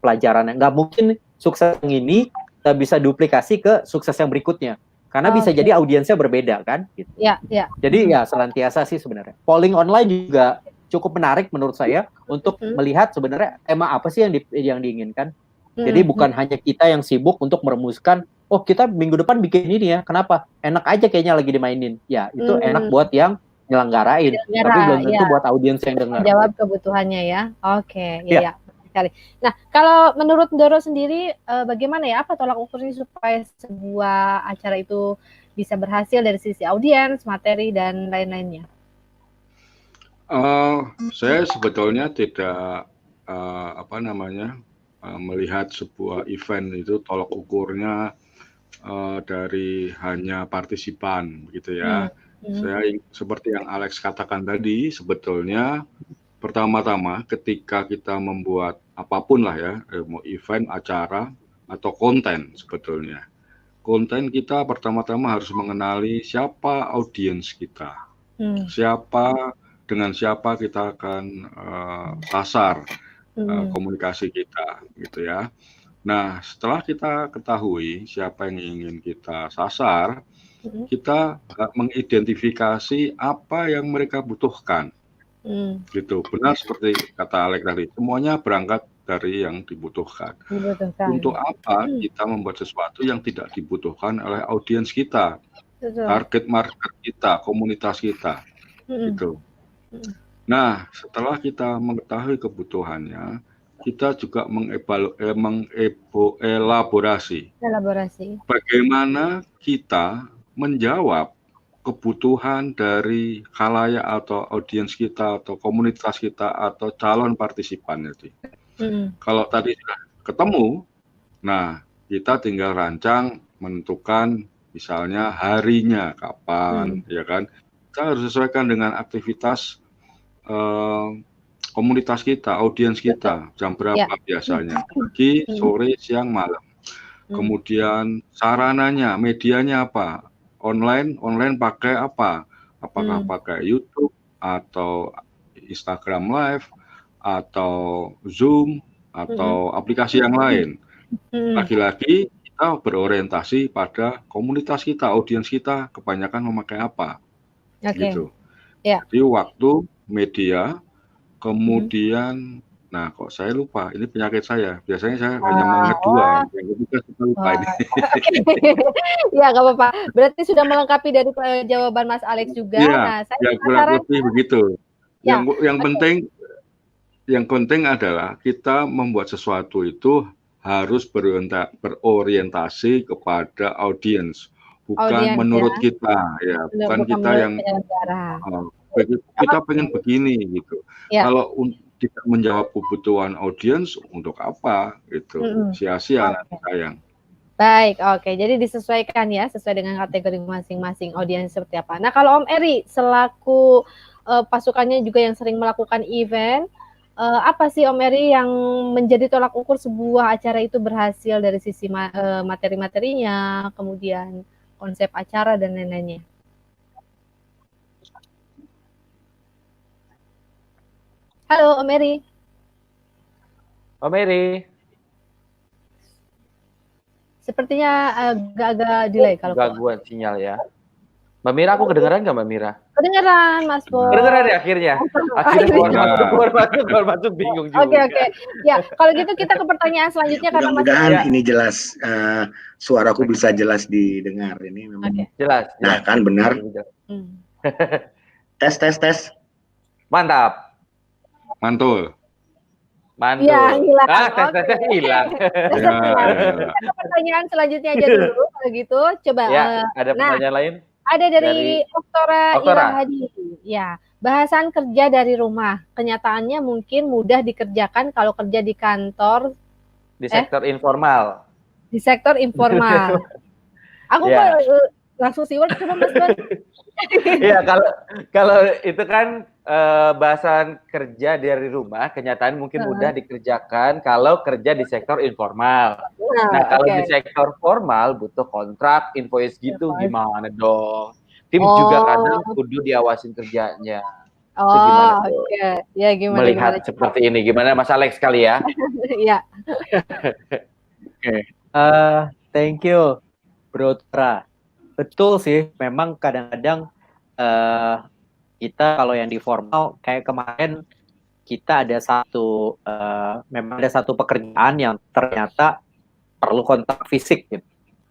pelajaran. Nggak mungkin sukses yang ini kita bisa duplikasi ke sukses yang berikutnya. Karena bisa jadi audiensnya berbeda kan gitu. Ya. Jadi ya senantiasa sih sebenarnya. Polling online juga cukup menarik menurut saya untuk melihat sebenarnya tema apa sih yang diinginkan. Jadi bukan hanya kita yang sibuk untuk merumuskan, oh kita minggu depan bikin ini ya, kenapa? Enak aja kayaknya lagi dimainin. Ya, itu enak buat yang nyelenggarain, tapi belum tentu buat audiens yang dengar. Jawab kebutuhannya ya. Oke, ya. Sekali. Nah, kalau menurut Doro sendiri, bagaimana ya, apa tolak ukurnya supaya sebuah acara itu bisa berhasil dari sisi audiens, materi, dan lain-lainnya? Saya sebetulnya tidak melihat sebuah event itu tolak ukurnya dari hanya partisipan, begitu ya. Saya seperti yang Alex katakan tadi, sebetulnya pertama-tama ketika kita membuat apapun lah ya, mau event, acara, atau konten sebetulnya. Konten kita pertama-tama harus mengenali siapa audiens kita. Dengan siapa kita akan sasar komunikasi kita gitu ya. Nah, setelah kita ketahui siapa yang ingin kita sasar, kita mengidentifikasi apa yang mereka butuhkan. Gitu, benar seperti kata Alex tadi, semuanya berangkat dari yang dibutuhkan. Untuk apa kita membuat sesuatu yang tidak dibutuhkan oleh audiens kita, target market kita, komunitas kita, gitu. Nah, setelah kita mengetahui kebutuhannya, kita juga mengelaborasi bagaimana kita menjawab kebutuhan dari khalayak atau audiens kita atau komunitas kita atau calon partisipan itu. Kalau tadi sudah ketemu, nah kita tinggal rancang menentukan misalnya harinya kapan, ya kan? Kita harus sesuaikan dengan aktivitas komunitas kita, audiens kita, jam berapa biasanya, pagi, sore, siang, malam. Kemudian sarananya, medianya apa? Online pakai apa? Apakah pakai YouTube atau Instagram Live atau Zoom atau aplikasi yang lain? Lagi-lagi kita berorientasi pada komunitas kita, audiens kita kebanyakan memakai apa? Gitu. Jadi waktu, media, kemudian nah kok saya lupa, ini penyakit saya. Biasanya saya hanya mengingat dua, yang ketiga saya lupa ini. Ya, nggak apa-apa. Berarti sudah melengkapi dari jawaban Mas Alex juga. Nah, saya kurang lebih begitu. Yang penting adalah kita membuat sesuatu itu harus berorientasi kepada audiens, bukan menurut kita, ya, bukan kita yang kita pengen begini gitu. Kalau tidak menjawab kebutuhan audiens, untuk apa itu? Sia-sia nanti sayang. Baik, oke. Jadi disesuaikan ya, sesuai dengan kategori masing-masing audiens seperti apa. Nah, kalau Om Eri selaku pasukannya juga yang sering melakukan event, apa sih Om Eri yang menjadi tolak ukur sebuah acara itu berhasil dari sisi materi-materinya, kemudian konsep acara dan lain-lainnya? Halo, Om Eri. Om Eri. Sepertinya agak-agak delay kalau gangguan sinyal ya. Mbak Mira, aku kedengeran nggak Mbak Mira? Kedengeran, Mas Bo. Kedengeran ya akhirnya? Akhirnya keluar masuk bingung juga. Oke. Ya, kalau gitu kita ke pertanyaan selanjutnya karena mudah-mudahan ini jelas, suaraku bisa jelas didengar. Ini memang jelas. Nah, kan benar. Tes. Mantap. Mantul. Ya, hilang. Tesnya hilang. Kita ke pertanyaan selanjutnya aja dulu kalau gitu. Coba. Ya, ada pertanyaan lain? Ada dari Oktora Irahadi. Ya, bahasan kerja dari rumah. Kenyataannya mungkin mudah dikerjakan kalau kerja di kantor. Di sektor informal. Di sektor informal. Aku kok langsung siwar coba Mas Bon. Iya, kalau itu kan bahasan kerja dari rumah, kenyataan mungkin mudah dikerjakan kalau kerja di sektor informal. Nah, kalau di sektor formal butuh kontrak, invoice gitu, gimana dong? Tim juga kadang kudu diawasin kerjanya. Oke. Ya, gimana? Melihat seperti ini, gimana Mas Alex kali ya? Iya. Oke. Thank you, Bro Tra. Betul sih, memang kadang-kadang kita kalau yang di formal kayak kemarin kita ada memang ada satu pekerjaan yang ternyata perlu kontak fisik gitu.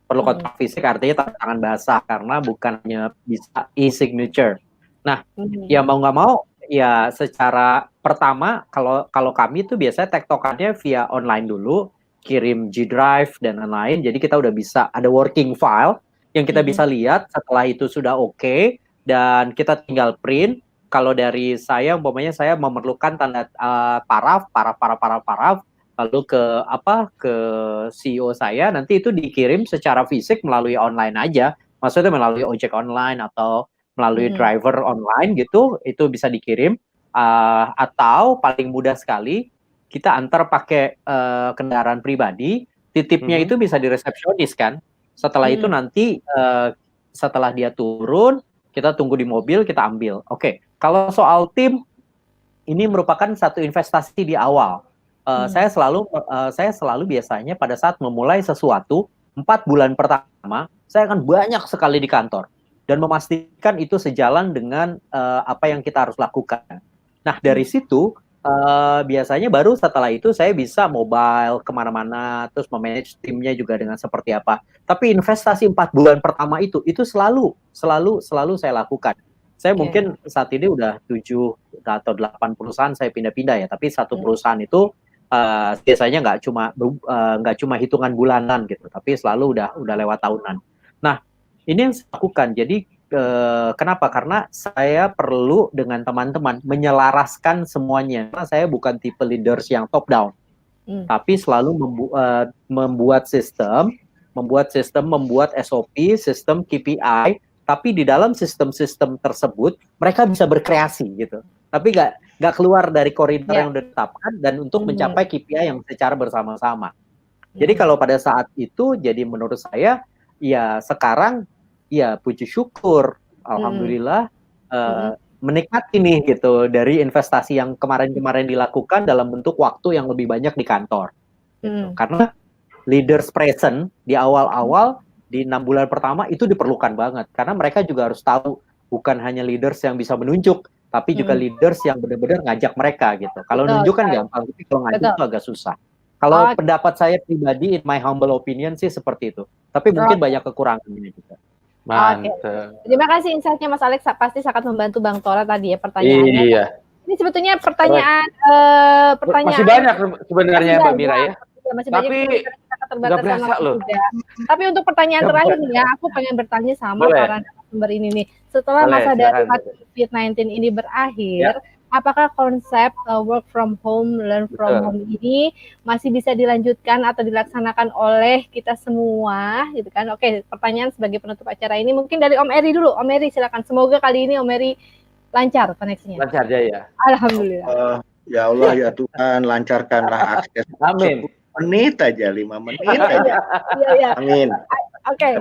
Perlu kontak fisik artinya tangan basah karena bukan hanya bisa e-signature. Nah, ya mau nggak mau ya secara pertama kalau kami tuh biasanya tektokannya via online dulu, kirim G Drive dan lain-lain. Jadi kita udah bisa ada working file yang kita bisa lihat. Setelah itu sudah oke, dan kita tinggal print. Kalau dari saya, umpamanya saya memerlukan tanda paraf, lalu ke CEO saya, nanti itu dikirim secara fisik melalui online aja. Maksudnya melalui ojek online atau melalui driver online gitu, itu bisa dikirim. Atau paling mudah sekali, kita antar pakai kendaraan pribadi, titipnya itu bisa di resepsionis kan. Setelah itu nanti setelah dia turun, kita tunggu di mobil, kita ambil. Oke, kalau soal tim, ini merupakan satu investasi di awal. Saya selalu biasanya pada saat memulai sesuatu, 4 bulan pertama, saya akan banyak sekali di kantor. Dan memastikan itu sejalan dengan apa yang kita harus lakukan. Nah, dari situ, biasanya baru setelah itu saya bisa mobile kemana-mana, terus memanage timnya juga dengan seperti apa. Tapi investasi 4 bulan pertama itu selalu saya lakukan. Saya mungkin saat ini udah 7 atau 8 perusahaan saya pindah-pindah ya, tapi satu perusahaan itu biasanya nggak cuma hitungan bulanan gitu, tapi selalu udah lewat tahunan. Nah, ini yang saya lakukan. Jadi kenapa? Karena saya perlu dengan teman-teman menyelaraskan semuanya. Karena saya bukan tipe leaders yang top down, tapi selalu membuat sistem, membuat SOP, sistem KPI. Tapi di dalam sistem-sistem tersebut mereka bisa berkreasi gitu. Tapi nggak keluar dari koridor yang udah ditetapkan dan untuk mencapai KPI yang secara bersama-sama. Jadi kalau pada saat itu, jadi menurut saya ya sekarang ya puji syukur, alhamdulillah menikmati nih gitu dari investasi yang kemarin dilakukan dalam bentuk waktu yang lebih banyak di kantor. Gitu. Karena leaders present di awal-awal di 6 bulan pertama itu diperlukan banget karena mereka juga harus tahu bukan hanya leaders yang bisa menunjuk, tapi juga leaders yang benar-benar ngajak mereka gitu. Kalau nunjuk kan gampang, tapi kalau ngajak itu agak susah. Kalau pendapat saya pribadi, in my humble opinion sih seperti itu. Tapi mungkin banyak kekurangannya juga. Mantap. Terima kasih insight-nya Mas Alex, pasti sangat membantu Bang Tora tadi ya pertanyaannya. Iya. Ini sebetulnya pertanyaan masih banyak sebenarnya Mbak Mira ya. Masih tapi nggak berasa loh. Tapi untuk pertanyaan terakhir nih ya, aku pengen bertanya sama para narasumber ini nih. Setelah masa darurat COVID-19 ini berakhir, apakah konsep work from home, learn from home ini masih bisa dilanjutkan atau dilaksanakan oleh kita semua gitu kan? Oke, pertanyaan sebagai penutup acara ini mungkin dari Om Eri dulu. Om Eri silakan. Semoga kali ini Om Eri lancar koneksinya. Lancar ya. Alhamdulillah. Ya Allah ya Tuhan, lancarkanlah akses. Amin. Menit aja, 5 menit aja. Iya. Amin. Oke,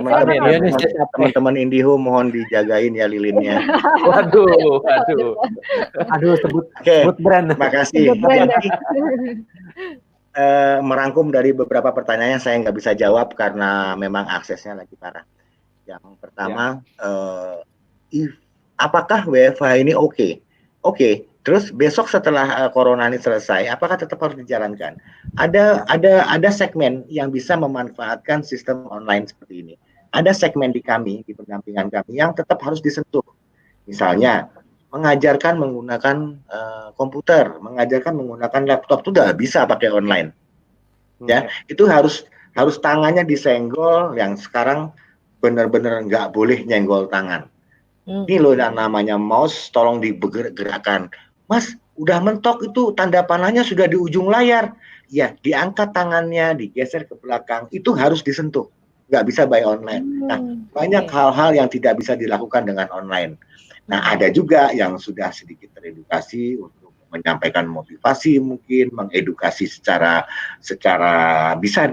teman-teman Indiho mohon dijagain ya lilinnya. Waduh, sebut brand. Makasih. Merangkum dari beberapa pertanyaan saya nggak bisa jawab karena memang aksesnya lagi parah. Yang pertama, apakah WFH ini oke? Oke. Terus besok setelah corona ini selesai, apakah tetap harus dijalankan? Ada segmen yang bisa memanfaatkan sistem online seperti ini. Ada segmen di pendampingan kami yang tetap harus disentuh. Misalnya mengajarkan menggunakan komputer, mengajarkan menggunakan laptop itu udah bisa pakai online. Ya, itu harus tangannya disenggol, yang sekarang benar-benar nggak boleh nyenggol tangan. Ini loh yang namanya mouse, tolong digerakkan. Mas, udah mentok itu tanda panahnya sudah di ujung layar. Ya, diangkat tangannya, digeser ke belakang. Itu harus disentuh. Nggak bisa by online. Nah, banyak hal-hal yang tidak bisa dilakukan dengan online. Nah, ada juga yang sudah sedikit teredukasi untuk menyampaikan motivasi mungkin, mengedukasi secara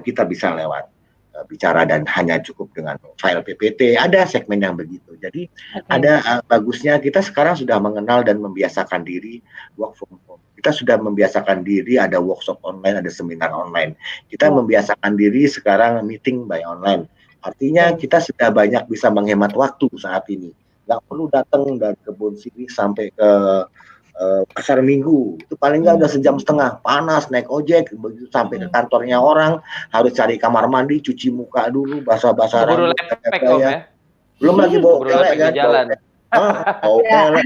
kita bisa lewat bicara dan hanya cukup dengan file PPT, ada segmen yang begitu. Jadi ada bagusnya kita sekarang sudah mengenal dan membiasakan diri work from home. Kita sudah membiasakan diri ada workshop online, ada seminar online. Kita membiasakan diri sekarang meeting by online. Artinya kita sudah banyak bisa menghemat waktu saat ini. Nggak perlu datang dari Kebun Sirih sampai ke pasar Minggu, itu paling nggak udah sejam setengah, panas, naik ojek, begitu sampai ke kantornya orang, harus cari kamar mandi, cuci muka dulu, basah-basah rambut, belum lagi bawa kelek kan, bawa kelek,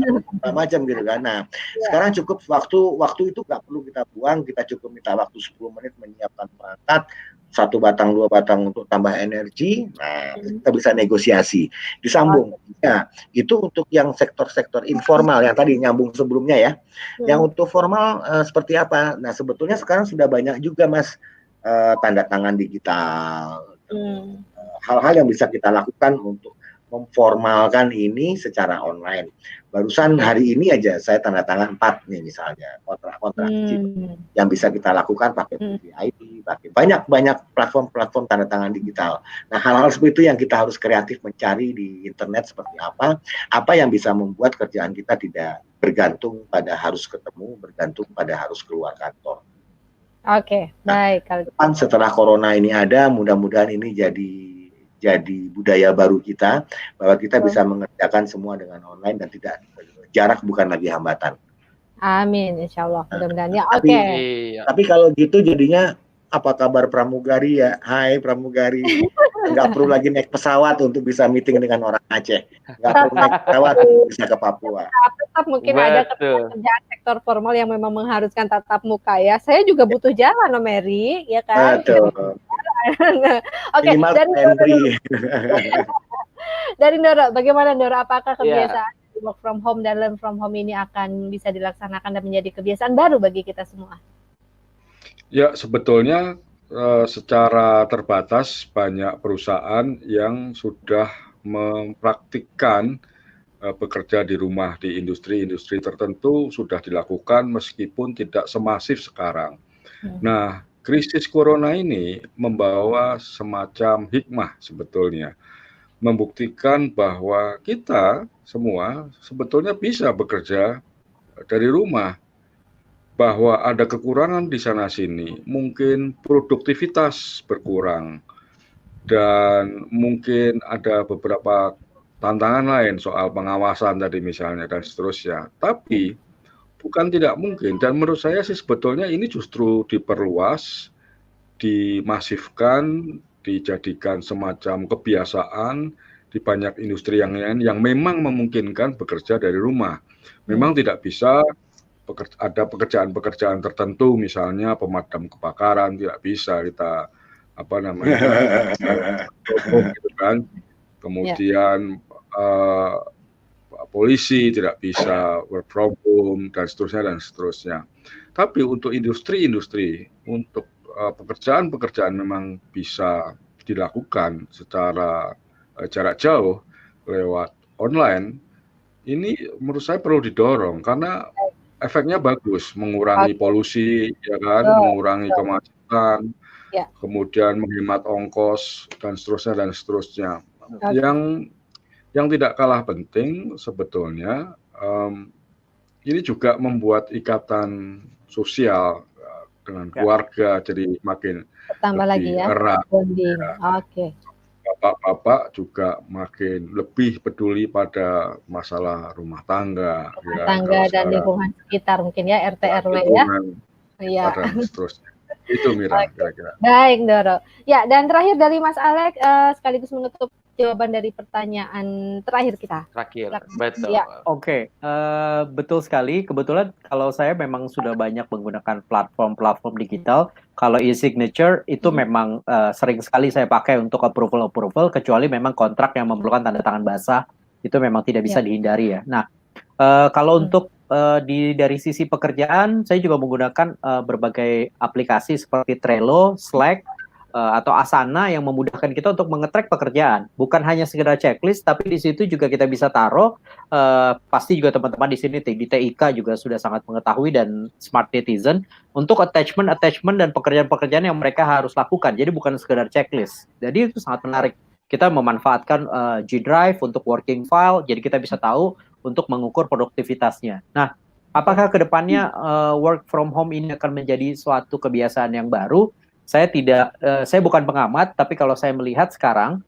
macam gitu kan. Nah, sekarang cukup waktu itu nggak perlu kita buang, kita cukup minta waktu 10 menit menyiapkan perangkat, 1 batang 2 batang untuk tambah energi. Nah, kita bisa negosiasi, disambung. Ya, itu untuk yang sektor-sektor informal yang tadi nyambung sebelumnya ya. Yang untuk formal seperti apa? Nah, sebetulnya sekarang sudah banyak juga Mas tanda tangan digital, hal-hal yang bisa kita lakukan untuk memformalkan ini secara online. Barusan hari ini aja saya tanda tangan 4 nih misalnya kontrak yang bisa kita lakukan pakai PPID, pakai banyak platform tanda tangan digital. Nah, hal-hal seperti itu yang kita harus kreatif mencari di internet seperti apa yang bisa membuat kerjaan kita tidak bergantung pada harus ketemu, bergantung pada harus keluar kantor. Oke, baik. Nah, setelah corona ini ada, mudah-mudahan ini jadi budaya baru kita, bahwa kita bisa mengerjakan semua dengan online dan tidak jarak bukan lagi hambatan. Amin, insya Allah. Mudah-mudahan ya. Tapi kalau gitu jadinya apa kabar pramugari ya? Hai pramugari, nggak perlu lagi naik pesawat untuk bisa meeting dengan orang Aceh, nggak perlu naik pesawat untuk bisa ke Papua. Tetap mungkin ada kerjaan sektor formal yang memang mengharuskan tatap muka ya. Saya juga butuh jalan, Mary, ya kan? Betul. Oke, dari Ndoro, bagaimana Ndoro? Apakah kebiasaan work from home dan learn from home ini akan bisa dilaksanakan dan menjadi kebiasaan baru bagi kita semua? Ya, sebetulnya secara terbatas banyak perusahaan yang sudah mempraktikkan bekerja di rumah di industri-industri tertentu sudah dilakukan meskipun tidak semasif sekarang. Nah, krisis corona ini membawa semacam hikmah sebetulnya, membuktikan bahwa kita semua sebetulnya bisa bekerja dari rumah, bahwa ada kekurangan di sana-sini, mungkin produktivitas berkurang, dan mungkin ada beberapa tantangan lain soal pengawasan tadi misalnya dan seterusnya. Tapi bukan tidak mungkin, dan menurut saya sih sebetulnya ini justru diperluas, dimasifkan, dijadikan semacam kebiasaan di banyak industri yang lain yang memang memungkinkan bekerja dari rumah. Memang tidak bisa ada pekerjaan-pekerjaan tertentu, misalnya pemadam kebakaran tidak bisa kita gitu kan. Kemudian polisi tidak bisa work from home dan seterusnya. Tapi untuk industri-industri, untuk pekerjaan-pekerjaan memang bisa dilakukan secara jarak jauh lewat online. Ini menurut saya perlu didorong karena efeknya bagus, mengurangi polusi, ya kan, mengurangi kemacetan, kemudian menghemat ongkos dan seterusnya. Yang tidak kalah penting sebetulnya ini juga membuat ikatan sosial dengan keluarga jadi makin bertambah lagi ya, erat. Oke. Bapak-bapak juga makin lebih peduli pada masalah rumah tangga dan lingkungan sekitar mungkin ya, RT RW ya. Iya. Dan seterusnya. Itu Mira kira-kira. Baik Ndoro. Ya, dan terakhir dari Mas Alex sekaligus menutup jawaban dari pertanyaan terakhir kita. Betul. Ya. Oke, betul sekali. Kebetulan kalau saya memang sudah banyak menggunakan platform digital. Kalau e-signature itu memang sering sekali saya pakai untuk approval, kecuali memang kontrak yang memerlukan tanda tangan basah, itu memang tidak bisa dihindari ya. Nah, kalau untuk dari sisi pekerjaan, saya juga menggunakan berbagai aplikasi seperti Trello, Slack, atau Asana yang memudahkan kita untuk mengetrack pekerjaan. Bukan hanya sekedar checklist, tapi di situ juga kita bisa taruh, pasti juga teman-teman di sini di TIK juga sudah sangat mengetahui dan Smart Netizen, untuk attachment dan pekerjaan-pekerjaan yang mereka harus lakukan. Jadi bukan sekedar checklist. Jadi itu sangat menarik. Kita memanfaatkan G Drive untuk working file, jadi kita bisa tahu untuk mengukur produktivitasnya. Nah, apakah kedepannya work from home ini akan menjadi suatu kebiasaan yang baru? Saya bukan pengamat, tapi kalau saya melihat sekarang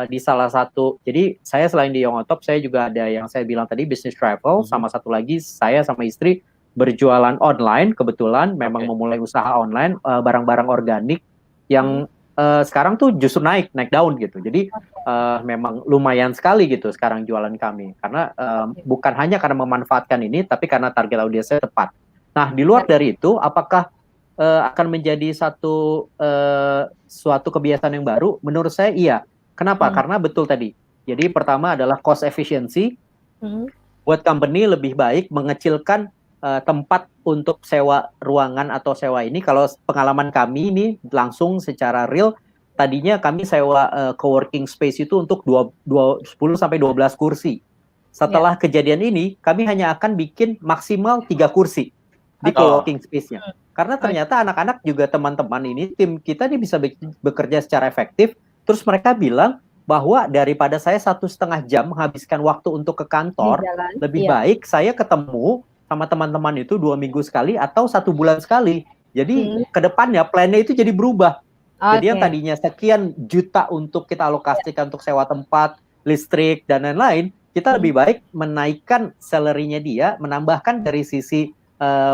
di salah satu, jadi saya selain di Yongotop, saya juga ada yang saya bilang tadi business travel, sama satu lagi saya sama istri berjualan online, kebetulan memang memulai usaha online, barang-barang organik yang sekarang tuh justru naik daun gitu. Jadi memang lumayan sekali gitu sekarang jualan kami, karena bukan hanya karena memanfaatkan ini, tapi karena target audiensnya tepat. Nah, di luar dari itu, apakah akan menjadi suatu kebiasaan yang baru? Menurut saya iya. Kenapa? Karena betul tadi. Jadi pertama adalah cost efficiency. Buat company lebih baik mengecilkan tempat untuk sewa ruangan atau sewa ini. Kalau pengalaman kami ini langsung secara real, tadinya kami sewa coworking space itu untuk 10-12 kursi. Setelah kejadian ini, kami hanya akan bikin maksimal 3 kursi di coworking space-nya. Karena ternyata anak-anak juga teman-teman ini, tim kita ini bisa bekerja secara efektif. Terus mereka bilang bahwa daripada saya 1,5 jam menghabiskan waktu untuk ke kantor, lebih baik saya ketemu sama teman-teman itu 2 minggu sekali atau 1 bulan sekali. Jadi ke depannya plannya itu jadi berubah. Jadi yang tadinya sekian juta untuk kita alokasikan untuk sewa tempat, listrik, dan lain-lain, kita lebih baik menaikkan salary-nya dia, menambahkan dari sisi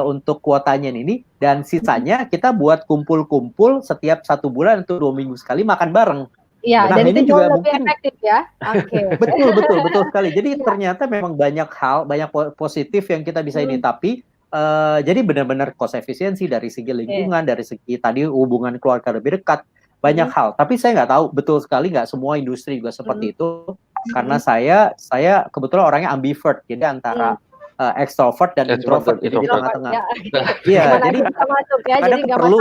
untuk kuotanya ini, dan sisanya kita buat kumpul-kumpul setiap 1 bulan atau 2 minggu sekali makan bareng. Iya, dan ini juga lebih efektif ya. Betul sekali. Jadi ternyata memang banyak positif yang kita bisa ini, tapi jadi benar-benar cost efisiensi dari segi lingkungan, dari segi tadi hubungan keluarga lebih dekat, banyak hal. Tapi saya nggak tahu betul sekali nggak semua industri juga seperti itu, karena saya kebetulan orangnya ambivert, jadi antara extrovert dan introvert, jadi di tengah-tengah. Iya, jadi kadang perlu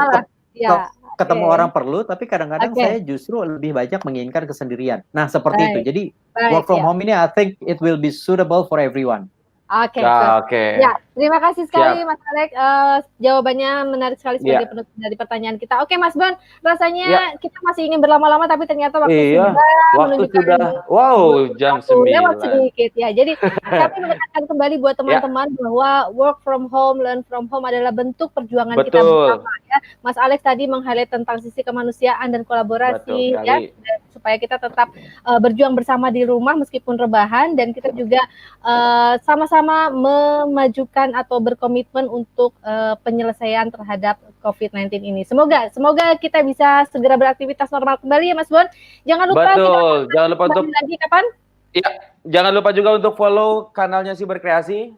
ketemu orang perlu, tapi kadang-kadang saya justru lebih banyak menginginkan kesendirian. Nah, seperti itu. Jadi work from home ini I think it will be suitable for everyone. Oke. Ya, terima kasih sekali Mas Alex. Jawabannya menarik sekali sebagai penutup dari pertanyaan kita. Oke, Mas Bon, rasanya kita masih ingin berlama-lama, tapi ternyata waktu sudah jam 9 lewat sedikit ya. Jadi kami menekankan kembali buat teman-teman bahwa work from home, learn from home adalah bentuk perjuangan kita bersama ya. Mas Alex tadi meng-highlight tentang sisi kemanusiaan dan kolaborasi ya, supaya kita tetap berjuang bersama di rumah meskipun rebahan, dan kita juga sama-sama memajukan atau berkomitmen untuk penyelesaian terhadap COVID-19 ini. Semoga kita bisa segera beraktivitas normal kembali ya Mas Bon. Jangan lupa jangan lupa untuk lagi kapan? Iya, jangan lupa juga untuk follow kanalnya Siberkreasi.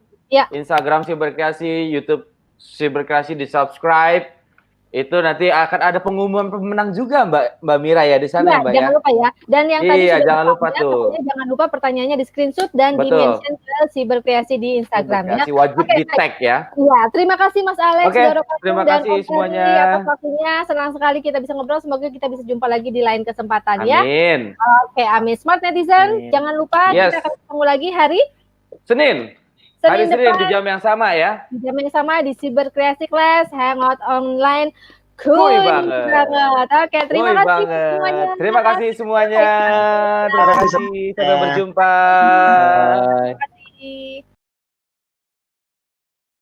Instagram Siberkreasi, YouTube Siberkreasi, di-subscribe. Itu nanti akan ada pengumuman pemenang juga Mbak Mira ya di sana ya Mbak jangan lupa ya. Dan yang tadi jangan lupa jangan lupa pertanyaannya di screenshot dan di mention ke Siberkreasi di Instagram ya. Wajib di tag ya. Iya, terima kasih Mas Alex. Terima kasih semuanya atas waktunya. Senang sekali kita bisa ngobrol. Semoga kita bisa jumpa lagi di lain kesempatan ya. Amin. Oke, amin. Smart Netizen, jangan lupa kita akan ketemu lagi hari Senin di jam yang sama ya. Di jam yang sama di Siberkreasi Class, Hangout Online. Cool banget. Oke, terima kasih semuanya. Terima kasih semuanya. Terima kasih. Sampai berjumpa. Bye.